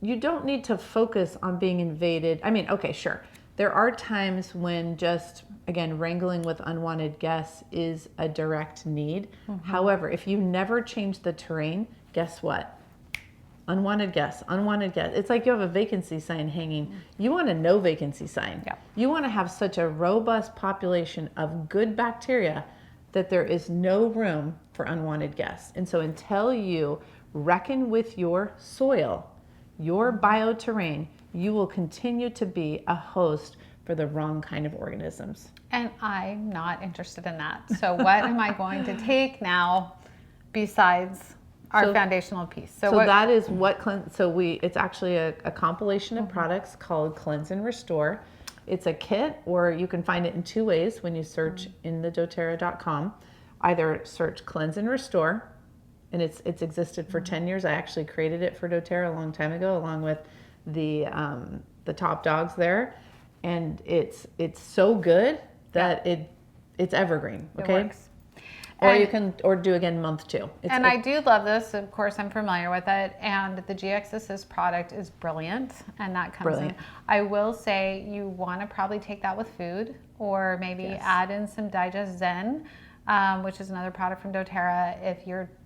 You don't need to focus on being invaded. I mean, okay, sure. There are times when just, again, wrangling with unwanted guests is a direct need. However, if you never change the terrain, guess what? Unwanted guests, unwanted guests. It's like you have a vacancy sign hanging. You want a no vacancy sign. Yeah. You want to have such a robust population of good bacteria that there is no room for unwanted guests. And so until you reckon with your soil, your bioterrain, you will continue to be a host for the wrong kind of organisms. And I'm not interested in that. So what am I going to take now besides our foundational piece? So that is what it's actually a compilation of products called Cleanse and Restore. It's a kit, or you can find it in two ways when you search in the doTERRA.com. Either search Cleanse and Restore, and it's existed for 10 years. I actually created it for doTERRA a long time ago, along with the top dogs there, and it's so good that it's evergreen. Okay. It works. Or you can do again month 2. I do love this. Of course, I'm familiar with it. And the GX Assist product is brilliant. And that comes in. I will say you want to probably take that with food, or maybe add in some Digest Zen, which is another product from doTERRA,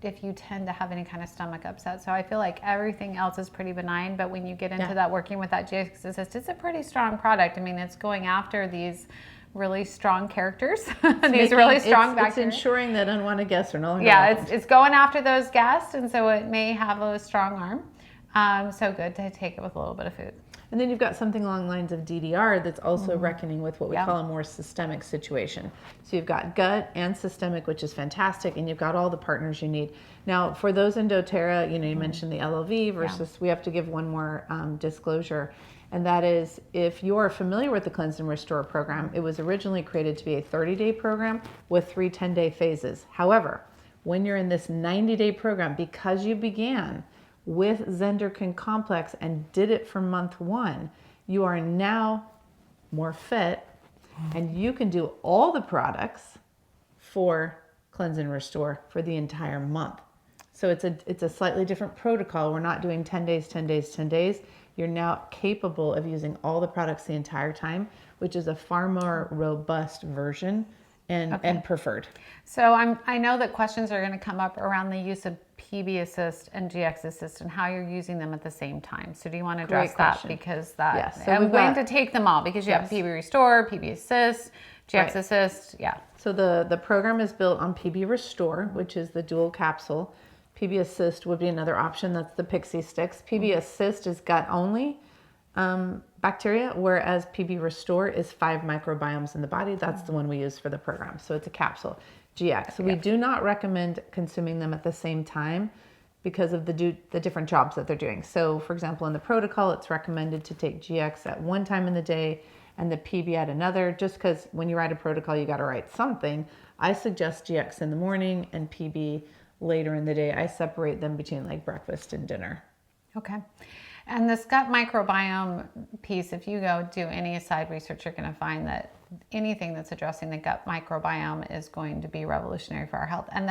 if you tend to have any kind of stomach upset. So I feel like everything else is pretty benign. But when you get into that, working with that GX Assist, it's a pretty strong product. I mean, it's going after these really strong characters, these really strong bacteria. It's ensuring that unwanted guests are no longer it's going after those guests, and so it may have a strong arm. So good to take it with a little bit of food. And then you've got something along the lines of DDR that's also reckoning with what we call a more systemic situation. So you've got gut and systemic, which is fantastic, and you've got all the partners you need. Now, for those in doTERRA, you mentioned the LLV versus, we have to give one more disclosure. And that is, if you're familiar with the Cleanse and Restore program, it was originally created to be a 30-day program with 3 10-day phases. However, when you're in this 90-day program, because you began with Zenderkin Complex and did it for month 1, you are now more fit, and you can do all the products for Cleanse and Restore for the entire month. So it's a slightly different protocol. We're not doing 10 days, 10 days, 10 days. You're now capable of using all the products the entire time, which is a far more robust version and preferred. So I know that questions are going to come up around the use of PB Assist and GX Assist and how you're using them at the same time. So do you want to address that? Because so I'm going to take them all, because you have PB Restore, PB Assist, GX Assist. Yeah. So the program is built on PB Restore, which is the dual capsule. PB Assist would be another option. That's the Pixie Sticks. PB Assist is gut only bacteria, whereas PB Restore is 5 microbiomes in the body. That's the one we use for the program. So it's a capsule. GX. So we do not recommend consuming them at the same time because of the different jobs that they're doing. So for example, in the protocol, it's recommended to take GX at one time in the day and the PB at another, just because when you write a protocol, you got to write something. I suggest GX in the morning and PB later in the day. I separate them between like breakfast and dinner. Okay. And this gut microbiome piece, if you go do any side research, you're going to find that anything that's addressing the gut microbiome is going to be revolutionary for our health. And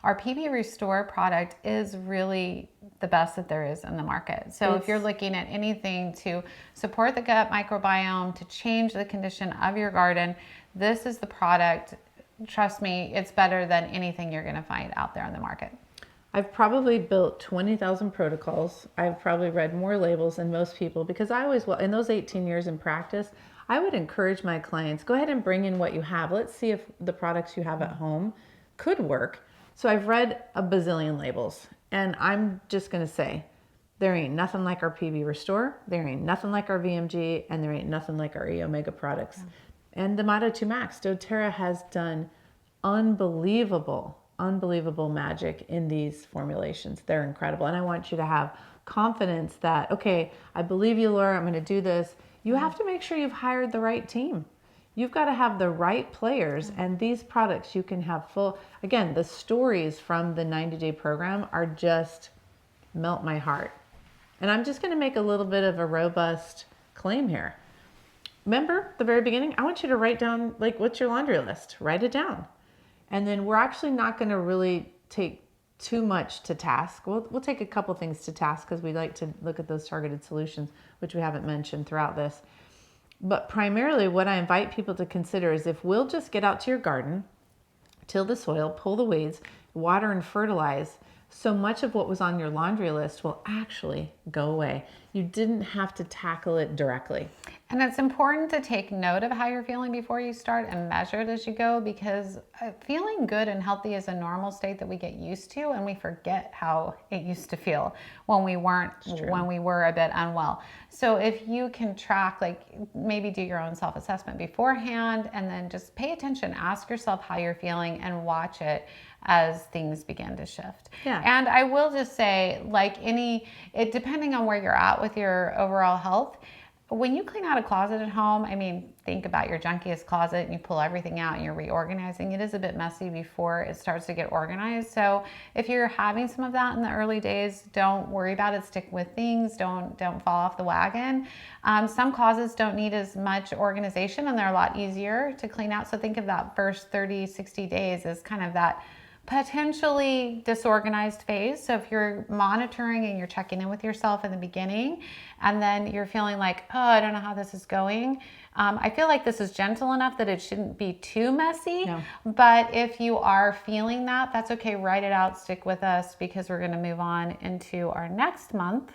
our PB Restore product is really the best that there is in the market. So if you're looking at anything to support the gut microbiome, to change the condition of your garden, this is the product. Trust me, it's better than anything you're going to find out there on the market. I've probably built 20,000 protocols. I've probably read more labels than most people, because I always, in those 18 years in practice, I would encourage my clients, go ahead and bring in what you have. Let's see if the products you have at home could work. So I've read a bazillion labels, and I'm just going to say, there ain't nothing like our PB Restore, there ain't nothing like our VMG, and there ain't nothing like our E Omega products. And the Motto 2 Max, doTERRA has done unbelievable magic in these formulations. They're incredible. And I want you to have confidence that, okay, I believe you, Laura, I'm going to do this. You have to make sure you've hired the right team. You've got to have the right players, and these products you can have again, the stories from the 90-day program are just melt my heart. And I'm just going to make a little bit of a robust claim here. Remember the very beginning, I want you to write down, like, what's your laundry list? Write it down. And then we're actually not going to really take too much to task. We'll take a couple things to task because we like to look at those targeted solutions, which we haven't mentioned throughout this. But primarily what I invite people to consider is if we'll just get out to your garden, till the soil, pull the weeds, water and fertilize, so much of what was on your laundry list will actually go away. You didn't have to tackle it directly. And it's important to take note of how you're feeling before you start and measure it as you go, because feeling good and healthy is a normal state that we get used to, and we forget how it used to feel when we were a bit unwell. So if you can track, like maybe do your own self-assessment beforehand, and then just pay attention, ask yourself how you're feeling and watch it as things begin to shift. Yeah. And I will just say, depending on where you're at with your overall health, when you clean out a closet at home, I mean, think about your junkiest closet and you pull everything out and you're reorganizing. It is a bit messy before it starts to get organized. So if you're having some of that in the early days, don't worry about it. Stick with things. Don't fall off the wagon. Some closets don't need as much organization and they're a lot easier to clean out. So think of that first 30, 60 days as kind of that potentially disorganized phase. So if you're monitoring and you're checking in with yourself in the beginning, and then you're feeling like, oh, I don't know how this is going. I feel like this is gentle enough that it shouldn't be too messy. No. But if you are feeling that, that's okay. Write it out. Stick with us, because we're going to move on into our next month,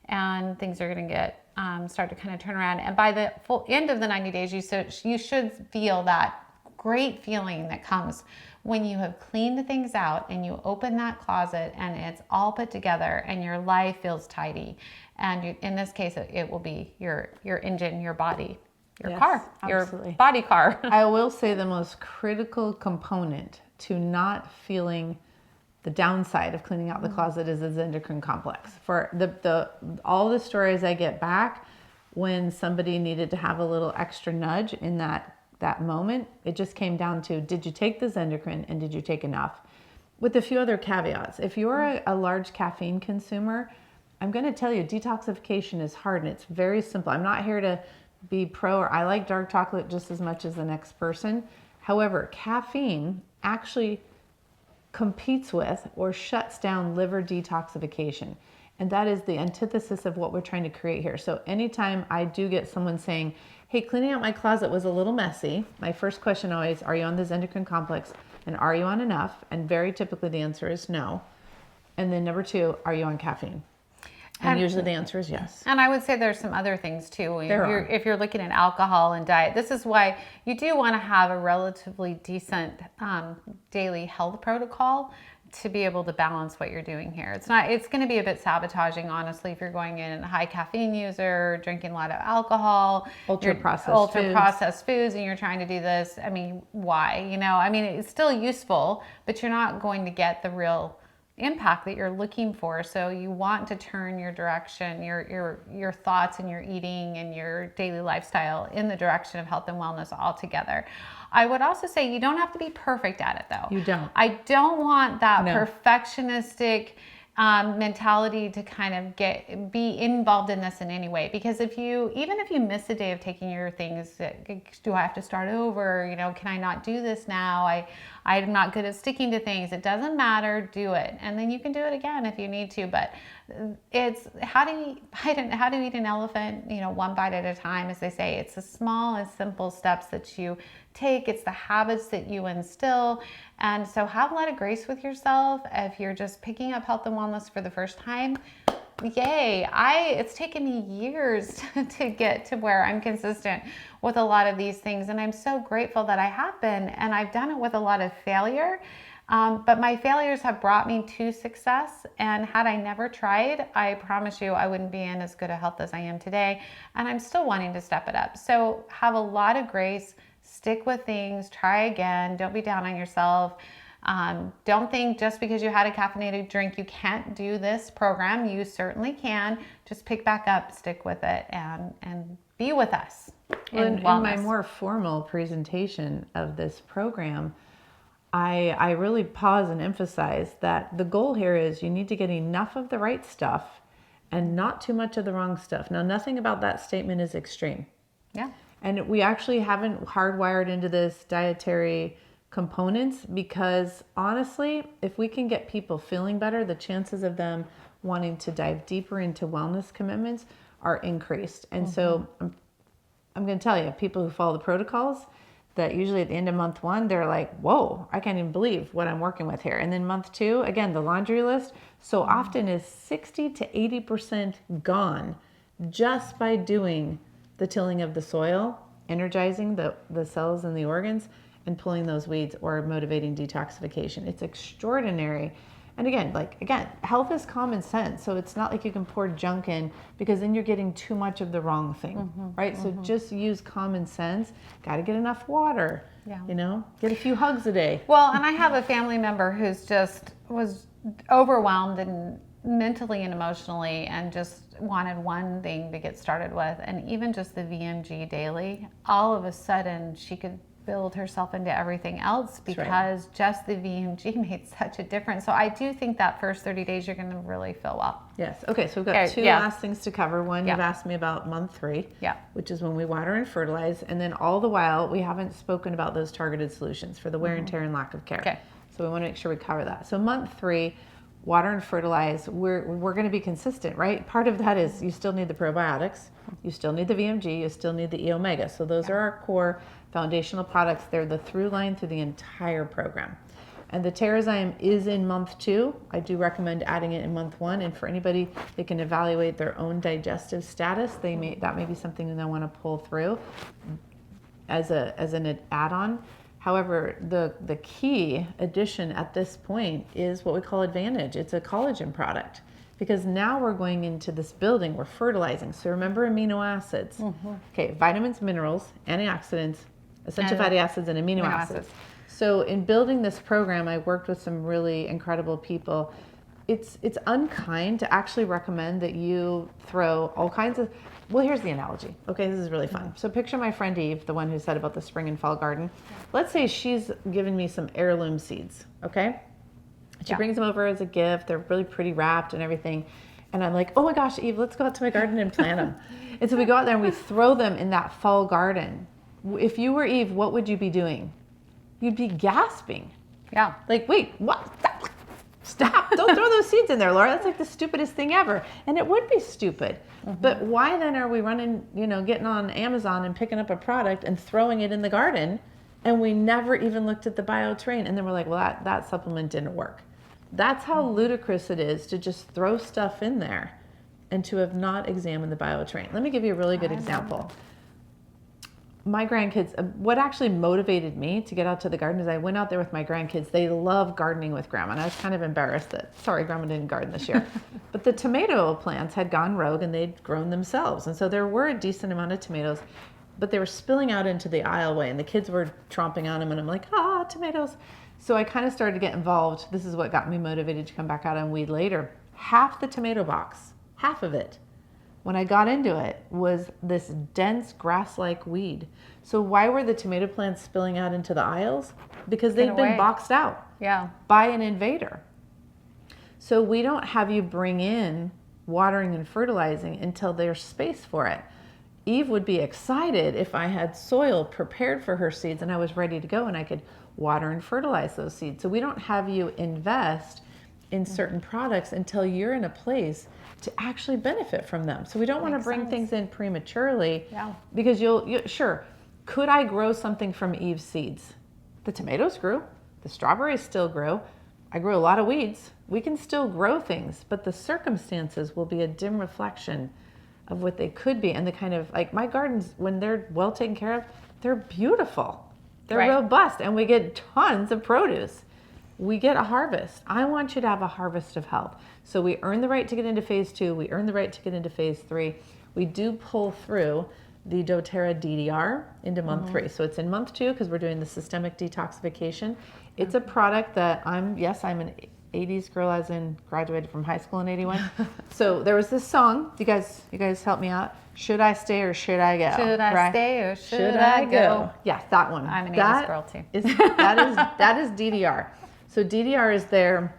and things are going to get start to kind of turn around. And by the full end of the 90 days, you should feel that great feeling that comes when you have cleaned things out and you open that closet and it's all put together and your life feels tidy. And in this case, it will be your engine, your body, your car, absolutely. Your body car. I will say the most critical component to not feeling the downside of cleaning out the closet is the endocrine complex. For all the stories I get back when somebody needed to have a little extra nudge in that moment, it just came down to, did you take the endocrine and did you take enough? With a few other caveats. If you're a large caffeine consumer, I'm going to tell you, detoxification is hard and it's very simple. I'm not here to be pro, or I like dark chocolate just as much as the next person. However, caffeine actually competes with or shuts down liver detoxification. And that is the antithesis of what we're trying to create here. So anytime I do get someone saying, hey, cleaning out my closet was a little messy, my first question always, are you on this endocrine complex and are you on enough? And very typically the answer is no. And then number two, are you on caffeine? And usually the answer is yes. And I would say there's some other things too. If you're looking at alcohol and diet, this is why you do want to have a relatively decent daily health protocol to be able to balance what you're doing here. It's going to be a bit sabotaging, honestly, if you're going in a high caffeine user, drinking a lot of alcohol, ultra processed foods, and you're trying to do this. I mean, why? I mean, it's still useful, but you're not going to get the real impact that you're looking for. So you want to turn your direction, your thoughts and your eating and your daily lifestyle in the direction of health and wellness altogether. I would also say you don't have to be perfect at it, though. You don't. I don't want that perfectionistic mentality to kind of be involved in this in any way, because even if you miss a day of taking your things, do I have to start over? Can I not do this now? I'm not good at sticking to things. It doesn't matter. Do it, and then you can do it again if you need to. But it's how do you eat an elephant? One bite at a time, as they say. It's the small and simple steps that you take. It's the habits that you instill. And so have a lot of grace with yourself. If you're just picking up health and wellness for the first time, yay. It's taken me years to get to where I'm consistent with a lot of these things. And I'm so grateful that I have been. And I've done it with a lot of failure. But my failures have brought me to success. And had I never tried, I promise you I wouldn't be in as good a health as I am today. And I'm still wanting to step it up. So have a lot of grace. Stick with things, try again, don't be down on yourself. Don't think just because you had a caffeinated drink you can't do this program. You certainly can. Just pick back up, stick with it, and be with us. In my more formal presentation of this program, I really pause and emphasize that the goal here is you need to get enough of the right stuff and not too much of the wrong stuff. Now, nothing about that statement is extreme. Yeah. And we actually haven't hardwired into this dietary components, because honestly, if we can get people feeling better, the chances of them wanting to dive deeper into wellness commitments are increased. And so I'm going to tell you, people who follow the protocols, that usually at the end of month 1, they're like, whoa, I can't even believe what I'm working with here. And then month 2, again, the laundry list so often is 60 to 80% gone just by doing the tilling of the soil, energizing the cells and the organs, and pulling those weeds or motivating detoxification. It's extraordinary. And again, health is common sense. So it's not like you can pour junk in, because then you're getting too much of the wrong thing, right? So just use common sense. Got to get enough water, get a few hugs a day. Well, and I have a family member who's just was overwhelmed and mentally and emotionally, and just wanted one thing to get started with. And even just the VMG daily, all of a sudden she could build herself into everything else, because just the VMG made such a difference. So I do think that first 30 days you're going to really feel well. Yes. Okay. So we've got two last things to cover. One, you've asked me about month 3, which is when we water and fertilize. And then all the while, we haven't spoken about those targeted solutions for the wear and tear and lack of care. Okay. So we want to make sure we cover that. So month 3, water and fertilize, we're going to be consistent, right? Part of that is you still need the probiotics, you still need the VMG, you still need the E omega. So those are our core foundational products. They're the through line through the entire program. And the Terrazyme is in month 2. I do recommend adding it in month 1. And for anybody that can evaluate their own digestive status, that may be something that they want to pull through as an add-on. However, the key addition at this point is what we call Advantage. It's a collagen product, because now we're going into this building, we're fertilizing. So remember amino acids. Okay, vitamins, minerals, antioxidants, essential fatty acids, and amino acids. So in building this program, I worked with some really incredible people. It's unkind to actually recommend that you throw all kinds of, well, here's the analogy. Okay, this is really fun. So picture my friend Eve, the one who said about the spring and fall garden. Let's say she's given me some heirloom seeds, okay? She brings them over as a gift. They're really pretty wrapped and everything. And I'm like, oh my gosh, Eve, let's go out to my garden and plant them. And so we go out there and we throw them in that fall garden. If you were Eve, what would you be doing? You'd be gasping. Yeah. Like, wait, what? Stop. Don't throw those seeds in there, Laura. That's like the stupidest thing ever. And it would be stupid. But why then are we running, getting on Amazon and picking up a product and throwing it in the garden, and we never even looked at the biotrain? And then we're like, well, that supplement didn't work. That's how ludicrous it is to just throw stuff in there and to have not examined the biotrain. Let me give you a really good example. My grandkids, what actually motivated me to get out to the garden is I went out there with my grandkids. They love gardening with Grandma, and I was kind of embarrassed that, sorry, Grandma didn't garden this year. But the tomato plants had gone rogue and they'd grown themselves. And so there were a decent amount of tomatoes, but they were spilling out into the aisleway, and the kids were tromping on them, and I'm like, tomatoes. So I kind of started to get involved. This is what got me motivated to come back out and weed later. Half the tomato box, half of it, when I got into it, was this dense grass-like weed. So why were the tomato plants spilling out into the aisles? Because they've been boxed out by an invader. So we don't have you bring in watering and fertilizing until there's space for it. Eve would be excited if I had soil prepared for her seeds and I was ready to go and I could water and fertilize those seeds. So we don't have you invest in certain products until you're in a place to actually benefit from them. So we don't want to bring things in prematurely because sure, could I grow something from Eve's seeds? The tomatoes grew, the strawberries still grew. I grew a lot of weeds. We can still grow things, but the circumstances will be a dim reflection of what they could be. And the kind of, like my gardens, when they're well taken care of, they're beautiful. They're robust, and we get tons of produce. We get a harvest. I want you to have a harvest of health. So we earn the right to get into phase 2. We earn the right to get into phase 3. We do pull through the doTERRA DDR into month 3. So it's in month 2 because we're doing the systemic detoxification. It's a product that I'm an 80s girl, as in graduated from high school in 81. So there was this song. You guys help me out. Should I stay or should I go? Should I stay or should I go? Yes, that one. I'm an 80s girl too. That is DDR. So DDR is there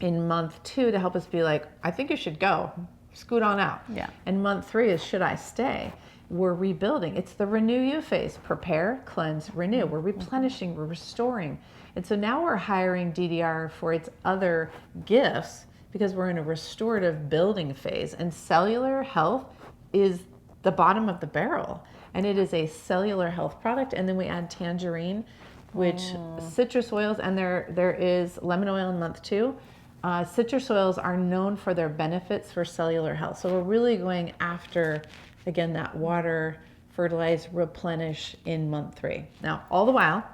in month 2 to help us be like, I think you should go. Scoot on out. Yeah. And month 3 is should I stay? We're rebuilding. It's the renew you phase. Prepare, cleanse, renew. We're replenishing, we're restoring. And so now we're hiring DDR for its other gifts because we're in a restorative building phase. And cellular health is the bottom of the barrel. And it is a cellular health product. And then we add tangerine, which citrus oils, and there is lemon oil in month 2. Citrus oils are known for their benefits for cellular health. So we're really going after, again, that water, fertilize, replenish in month 3. Now, all the while,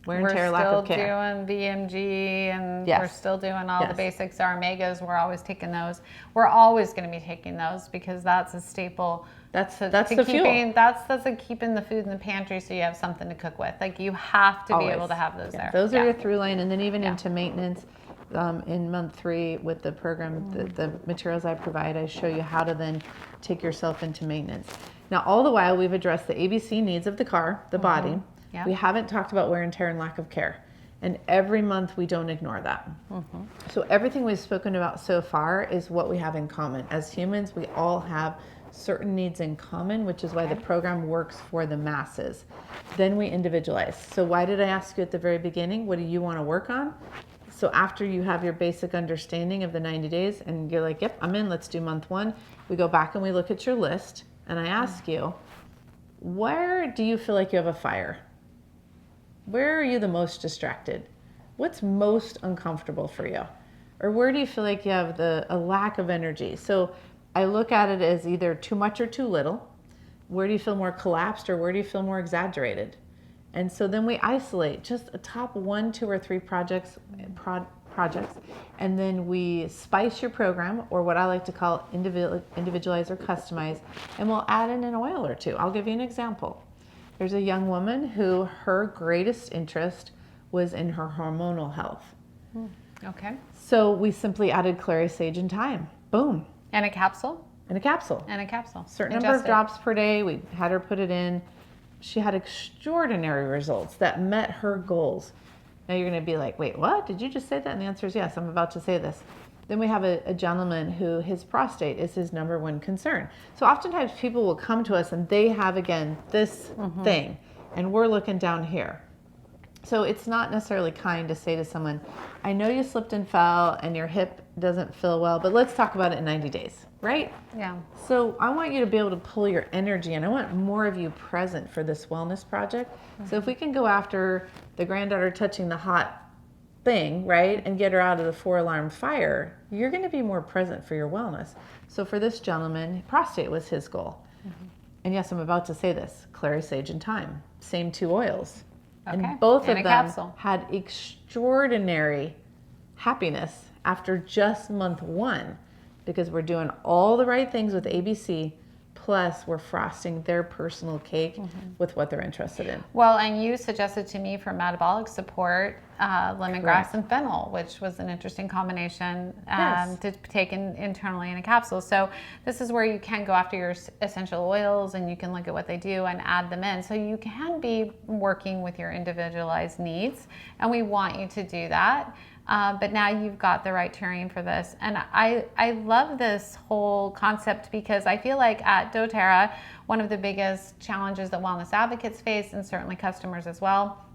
wear and tear, lack of care. We're still doing VMG, and Yes. we're still doing all Yes. the basics. Our omegas, we're always taking those. We're always going to be taking those because that's a staple. That's the keeping, fuel. That's a keeping the food in the pantry so you have something to cook with. Like, you have to be able to have those there. Those are your through line, and then even into maintenance. In month 3 with the program, the materials I provide, I show you how to then take yourself into maintenance. Now, all the while, we've addressed the ABC needs of the car, the body. Yeah. We haven't talked about wear and tear and lack of care. And every month, we don't ignore that. So everything we've spoken about so far is what we have in common. As humans, we all have certain needs in common, which is why the program works for the masses. Then we individualize. So why did I ask you at the very beginning, what do you want to work on? So after you have your basic understanding of the 90 days and you're like, yep, I'm in, let's do month 1, we go back and we look at your list and I ask you, where do you feel like you have a fire? Where are you the most distracted? What's most uncomfortable for you? Or where do you feel like you have a lack of energy? So I look at it as either too much or too little. Where do you feel more collapsed, or where do you feel more exaggerated? And so then we isolate just a top 1, 2, or 3 projects, and then we spice your program, or what I like to call individualize or customize, and we'll add in an oil or 2. I'll give you an example. There's a young woman who her greatest interest was in her hormonal health. Okay. So we simply added clary sage and thyme. Boom. And a capsule? In a capsule. And a capsule. Certain number of drops per day. We had her put it in. She had extraordinary results that met her goals. Now you're going to be like, wait, what? Did you just say that? And the answer is yes, I'm about to say this. Then we have a gentleman who his prostate is his number 1 concern. So oftentimes people will come to us and they have, again, this thing, and we're looking down here. So it's not necessarily kind to say to someone, I know you slipped and fell and your hip doesn't feel well, but let's talk about it in 90 days, right? Yeah. So I want you to be able to pull your energy, and I want more of you present for this wellness project. So if we can go after the granddaughter touching the hot thing, right, and get her out of the 4-alarm fire, you're going to be more present for your wellness. So for this gentleman, prostate was his goal. And yes, I'm about to say this, clary sage and thyme, same 2 oils. Okay. And both And of a them capsule. had extraordinary happiness after just month 1, because we're doing all the right things with ABC, plus we're frosting their personal cake with what they're interested in. Well, and you suggested to me for metabolic support, lemongrass and fennel, which was an interesting combination to take internally in a capsule. So this is where you can go after your essential oils, and you can look at what they do and add them in. So you can be working with your individualized needs, and we want you to do that. But now you've got the right terrain for this. And I love this whole concept, because I feel like at doTERRA, one of the biggest challenges that wellness advocates face, and certainly customers as well,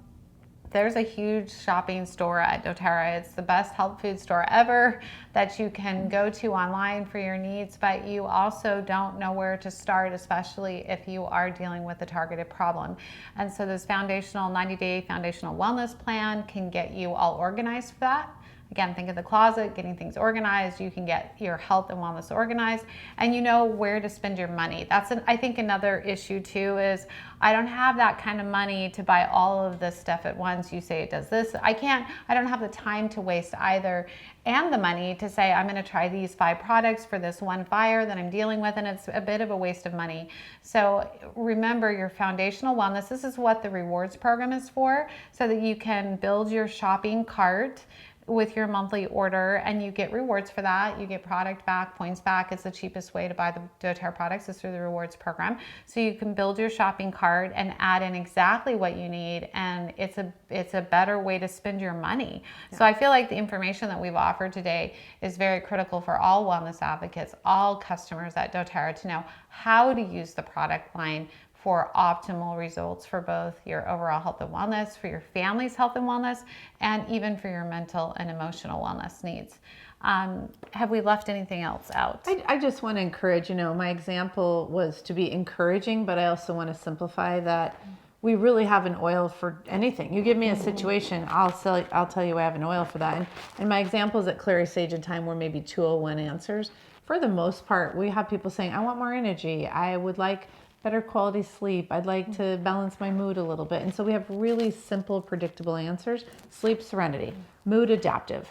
there's a huge shopping store at doTERRA. It's the best health food store ever that you can go to online for your needs, but you also don't know where to start, especially if you are dealing with a targeted problem. And so this foundational 90-day foundational wellness plan can get you all organized for that. Again, think of the closet, getting things organized. You can get your health and wellness organized, and you know where to spend your money. That's, I think, another issue too, is I don't have that kind of money to buy all of this stuff at once. You say it does this. I don't have the time to waste either, and the money to say, I'm going to try these 5 products for this one fire that I'm dealing with, and it's a bit of a waste of money. So remember your foundational wellness. This is what the rewards program is for, so that you can build your shopping cart with your monthly order, and you get rewards for that. You get product back, points back. It's the cheapest way to buy the doTERRA products is through the rewards program. So you can build your shopping cart and add in exactly what you need, and it's a better way to spend your money. Yeah. So I feel like the information that we've offered today is very critical for all wellness advocates, all customers at doTERRA, to know how to use the product line for optimal results for both your overall health and wellness, for your family's health and wellness, and even for your mental and emotional wellness needs. Have we left anything else out? I just want to encourage, my example was to be encouraging, but I also want to simplify that we really have an oil for anything. You give me a situation, I'll tell you I have an oil for that. And my examples at Clary Sage and Time were maybe 201 answers. For the most part, we have people saying, I want more energy. I would like better quality sleep. I'd like to balance my mood a little bit. And so we have really simple, predictable answers. Sleep, serenity. Mood, adaptive.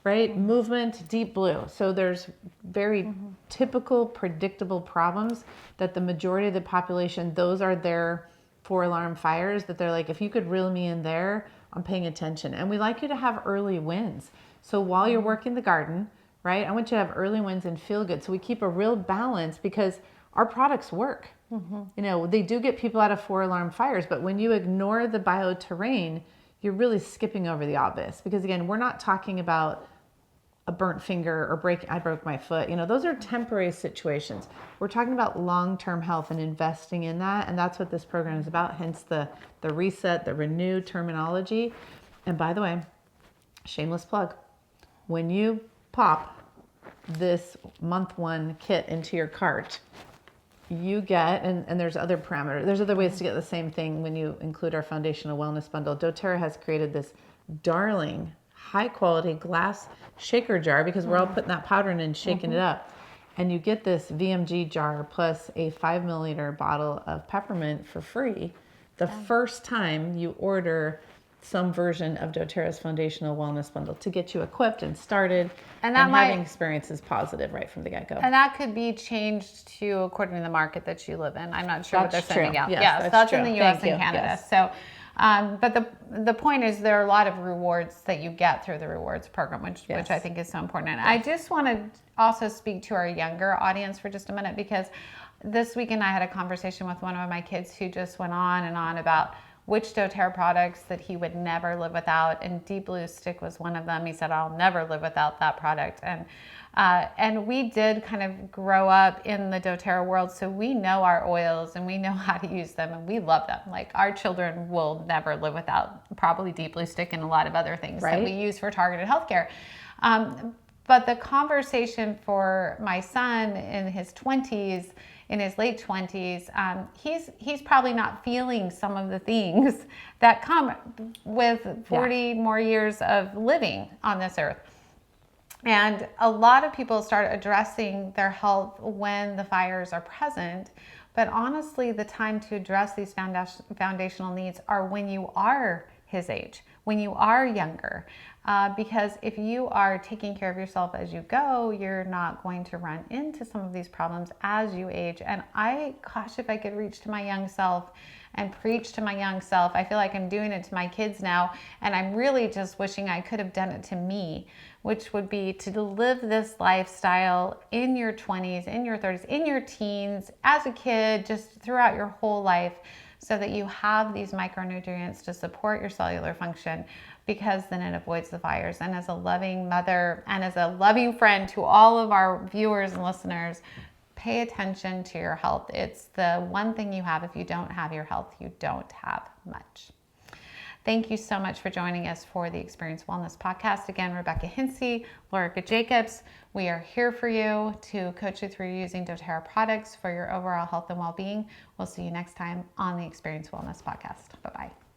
Right? Movement, deep blue. So there's very typical, predictable problems that the majority of the population, those are their 4-alarm fires that they're like, if you could reel me in there, I'm paying attention. And we like you to have early wins. So while you're working the garden, right, I want you to have early wins and feel good. So we keep a real balance because our products work. They do get people out of 4-alarm fires, but when you ignore the bioterrain, you're really skipping over the obvious. Because again, we're not talking about a burnt finger or I broke my foot. Those are temporary situations. We're talking about long-term health and investing in that. And that's what this program is about. Hence the reset, the renew terminology. And by the way, shameless plug, when you pop this month 1 kit into your cart, you get, and there's other parameters, there's other ways to get the same thing when you include our foundational wellness bundle. doTERRA has created this darling, high quality glass shaker jar because we're all putting that powder in and shaking it up. And you get this VMG jar plus a 5 milliliter bottle of peppermint for free the first time you order some version of doTERRA's foundational wellness bundle to get you equipped and started and having experiences positive right from the get-go. And that could be changed to according to the market that you live in. I'm not sure what they're sending out. Yes, that's true. in the U.S. Thank and you. Canada. Yes. So, but the point is there are a lot of rewards that you get through the rewards program, which I think is so important. And I just want to also speak to our younger audience for just a minute, because this weekend I had a conversation with one of my kids who just went on and on about which doTERRA products that he would never live without, and Deep Blue Stick was one of them. He said, I'll never live without that product. And we did kind of grow up in the doTERRA world, so we know our oils and we know how to use them and we love them. Like our children will never live without probably Deep Blue Stick and a lot of other things that we use for targeted healthcare. But the conversation for my son in his 20s, in his late 20s, he's probably not feeling some of the things that come with 40 more years of living on this earth. And a lot of people start addressing their health when the fires are present. But honestly, the time to address these foundational needs are when you are his age, when you are younger. Because if you are taking care of yourself as you go, you're not going to run into some of these problems as you age. And gosh, if I could reach to my young self and preach to my young self, I feel like I'm doing it to my kids now. And I'm really just wishing I could have done it to me, which would be to live this lifestyle in your 20s, in your 30s, in your teens, as a kid, just throughout your whole life, so that you have these micronutrients to support your cellular function, because then it avoids the fires. And as a loving mother and as a loving friend to all of our viewers and listeners, pay attention to your health. It's the one thing you have. If you don't have your health, you don't have much. Thank you so much for joining us for the Experience Wellness Podcast. Again, Rebecca Hintze, Lorica Jacobs. We are here for you to coach you through using doTERRA products for your overall health and well-being. We'll see you next time on the Experience Wellness Podcast. Bye-bye.